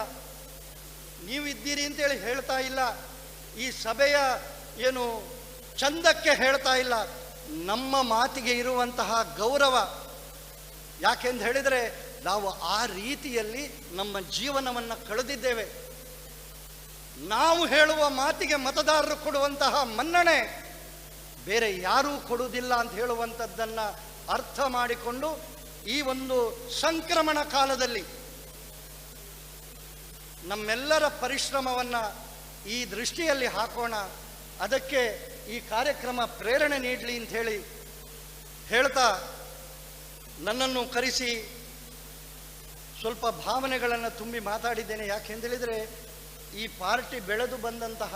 ನೀವಿದ್ದೀರಿ ಅಂತೇಳಿ ಹೇಳ್ತಾ ಇಲ್ಲ, ಈ ಸಭೆಯ ಏನು ಚಂದಕ್ಕೆ ಹೇಳ್ತಾ ಇಲ್ಲ, ನಮ್ಮ ಮಾತಿಗೆ ಇರುವಂತಹ ಗೌರವ. ಯಾಕೆಂದು ಹೇಳಿದರೆ ನಾವು ಆ ರೀತಿಯಲ್ಲಿ ನಮ್ಮ ಜೀವನವನ್ನು ಕಳೆದಿದ್ದೇವೆ. ನಾವು ಹೇಳುವ ಮಾತಿಗೆ ಮತದಾರರು ಕೊಡುವಂತಹ ಮನ್ನಣೆ ಬೇರೆ ಯಾರೂ ಕೊಡುವುದಿಲ್ಲ ಅಂತ ಹೇಳುವಂಥದ್ದನ್ನು ಅರ್ಥ ಮಾಡಿಕೊಂಡು ಈ ಒಂದು ಸಂಕ್ರಮಣ ಕಾಲದಲ್ಲಿ ನಮ್ಮೆಲ್ಲರ ಪರಿಶ್ರಮವನ್ನು ಈ ದೃಷ್ಟಿಯಲ್ಲಿ ಹಾಕೋಣ. ಅದಕ್ಕೆ ಈ ಕಾರ್ಯಕ್ರಮ ಪ್ರೇರಣೆ ನೀಡಲಿ ಅಂತ ಹೇಳ್ತಾ ನನ್ನನ್ನು ಕರೆಸಿ ಸ್ವಲ್ಪ ಭಾವನೆಗಳನ್ನು ತುಂಬಿ ಮಾತಾಡಿದ್ದೇನೆ. ಯಾಕೆಂದೇಳಿದರೆ ಈ ಪಾರ್ಟಿ ಬೆಳೆದು ಬಂದಂತಹ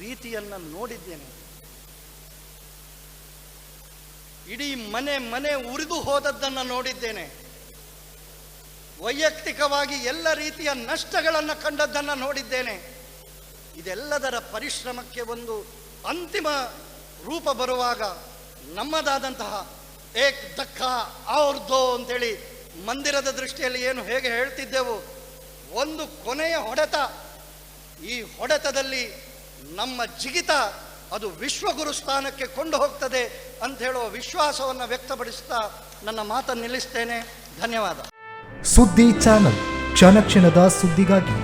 ರೀತಿಯನ್ನು ನೋಡಿದ್ದೇನೆ. ಇಡೀ ಮನೆ ಉರಿದು ಹೋದದ್ದನ್ನು ನೋಡಿದ್ದೇನೆ. ವೈಯಕ್ತಿಕವಾಗಿ ಎಲ್ಲ ರೀತಿಯ ನಷ್ಟಗಳನ್ನು ಕಂಡದ್ದನ್ನು ನೋಡಿದ್ದೇನೆ. ಇದೆಲ್ಲದರ ಪರಿಶ್ರಮಕ್ಕೆ ಒಂದು ಅಂತಿಮ ರೂಪ ಬರುವಾಗ ನಮ್ಮದಾದಂತಹ ಏಕ್ ಧಕ್ಕಾ ಔರ್ ದೋ ಅಂತೇಳಿ ಮಂದಿರದ ದೃಷ್ಟಿಯಲ್ಲಿ ಹೇಗೆ ಹೇಳ್ತಿದ್ದೆವು, ಒಂದು ಕೊನೆಯ ಹೊಡೆತ. ಈ ಹೊಡೆತದಲ್ಲಿ ನಮ್ಮ ಜಿಗಿತ ಅದು ವಿಶ್ವಗುರು ಸ್ಥಾನಕ್ಕೆ ಕೊಂಡು ಹೋಗ್ತದೆ ಅಂತ ಹೇಳುವ ವಿಶ್ವಾಸವನ್ನು ವ್ಯಕ್ತಪಡಿಸ್ತಾ ನನ್ನ ಮಾತನ್ನು ನಿಲ್ಲಿಸ್ತೇನೆ. ಧನ್ಯವಾದ. ಸುದ್ದಿ ಚಾನಲ್, ಕ್ಷಣ ಕ್ಷಣದ ಸುದ್ದಿಗಾಗಿ.